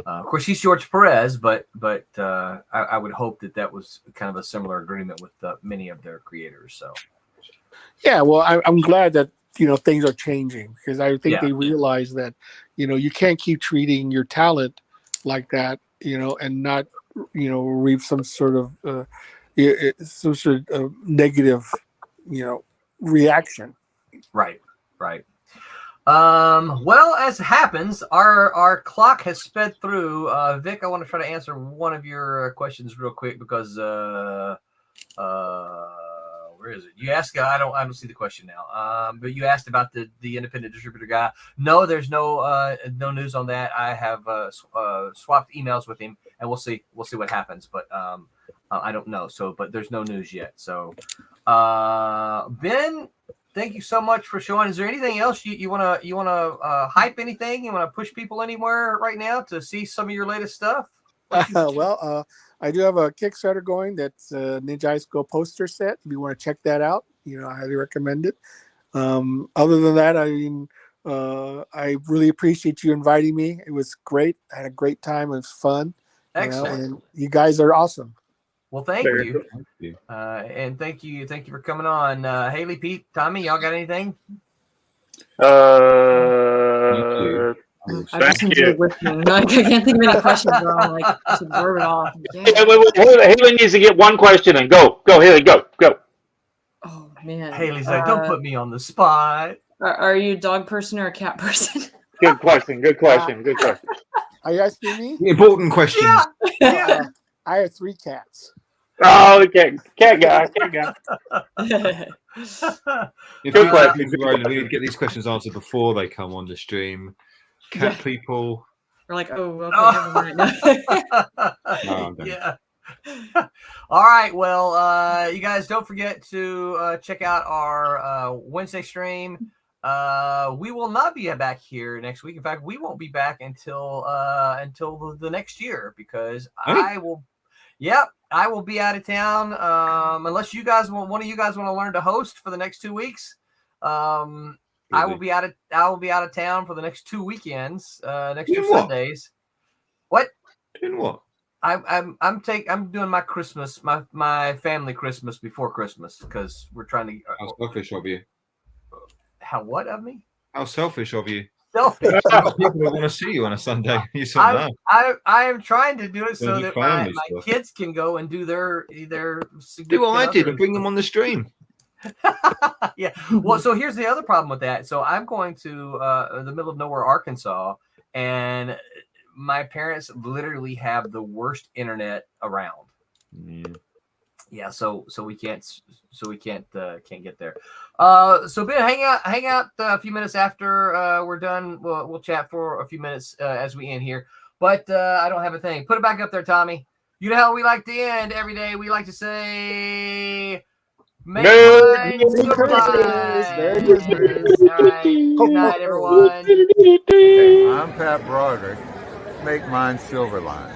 of course, he's George Perez, but I would hope that was kind of a similar agreement with many of their creators. So, yeah, well, I'm glad that things are changing, because I think they realize that you can't keep treating your talent like that, and not reap some sort of negative reaction. Right. Well, as happens, our clock has sped through. Vic, I want to try to answer one of your questions real quick because where is it? You asked. I don't see the question now. But you asked about the independent distributor guy. No, there's no news on that. I have swapped emails with him, and we'll see what happens. But I don't know. So, but there's no news yet. So, Ben, thank you so much for showing. Is there anything else you wanna hype anything? You wanna push people anywhere right now to see some of your latest stuff? I do have a Kickstarter going that's a Ninja High School poster set. If you want to check that out, I highly recommend it. Other than that, I really appreciate you inviting me. It was great. I had a great time. It was fun. Excellent. And you guys are awesome. Well, thank you. And thank you for coming on. Haley, Pete, Tommy, y'all got anything? I just enjoyed listening. No, I can't think of any questions. But I'm like, just absorb it all. Yeah. Haley needs to get one question and go. Go, Haley, go. Oh man. Haley's like, don't put me on the spot. Are you a dog person or a cat person? Good question. Are you asking me? Important questions. Yeah. I have 3 cats. Oh, okay. Cat guy. Good question. We need to get these questions answered before they come on the stream. Cat people. We're like, okay, No, yeah. All right. Well, you guys don't forget to check out our Wednesday stream. We will not be back here next week. In fact, we won't be back until the next year because I will. Yep, I will be out of town. Unless one of you guys want to learn to host for the next 2 weeks. I will be out of town for the next 2 weekends. Next 2 Sundays. What? Doing what? I'm doing my Christmas, my family Christmas before Christmas because we're trying to. How selfish of you. How what of me? How selfish of you. Selfish. People don't want to see you on a Sunday. You said that. I am trying to do it so that my stuff. kids can go and do their Do what I did and bring them on the stream. Yeah. Well, so here's the other problem with that. So I'm going to the middle of nowhere, Arkansas, and my parents literally have the worst internet around. Yeah. So we can't get there. So Ben, hang out a few minutes after we're done. We'll chat for a few minutes as we end here. But I don't have a thing. Put it back up there, Tommy. You know how we like to end every day. We like to say. Merry Christmas. Christmas. All right. Good night, everyone. I'm Pat Broderick. Make mine Silverline.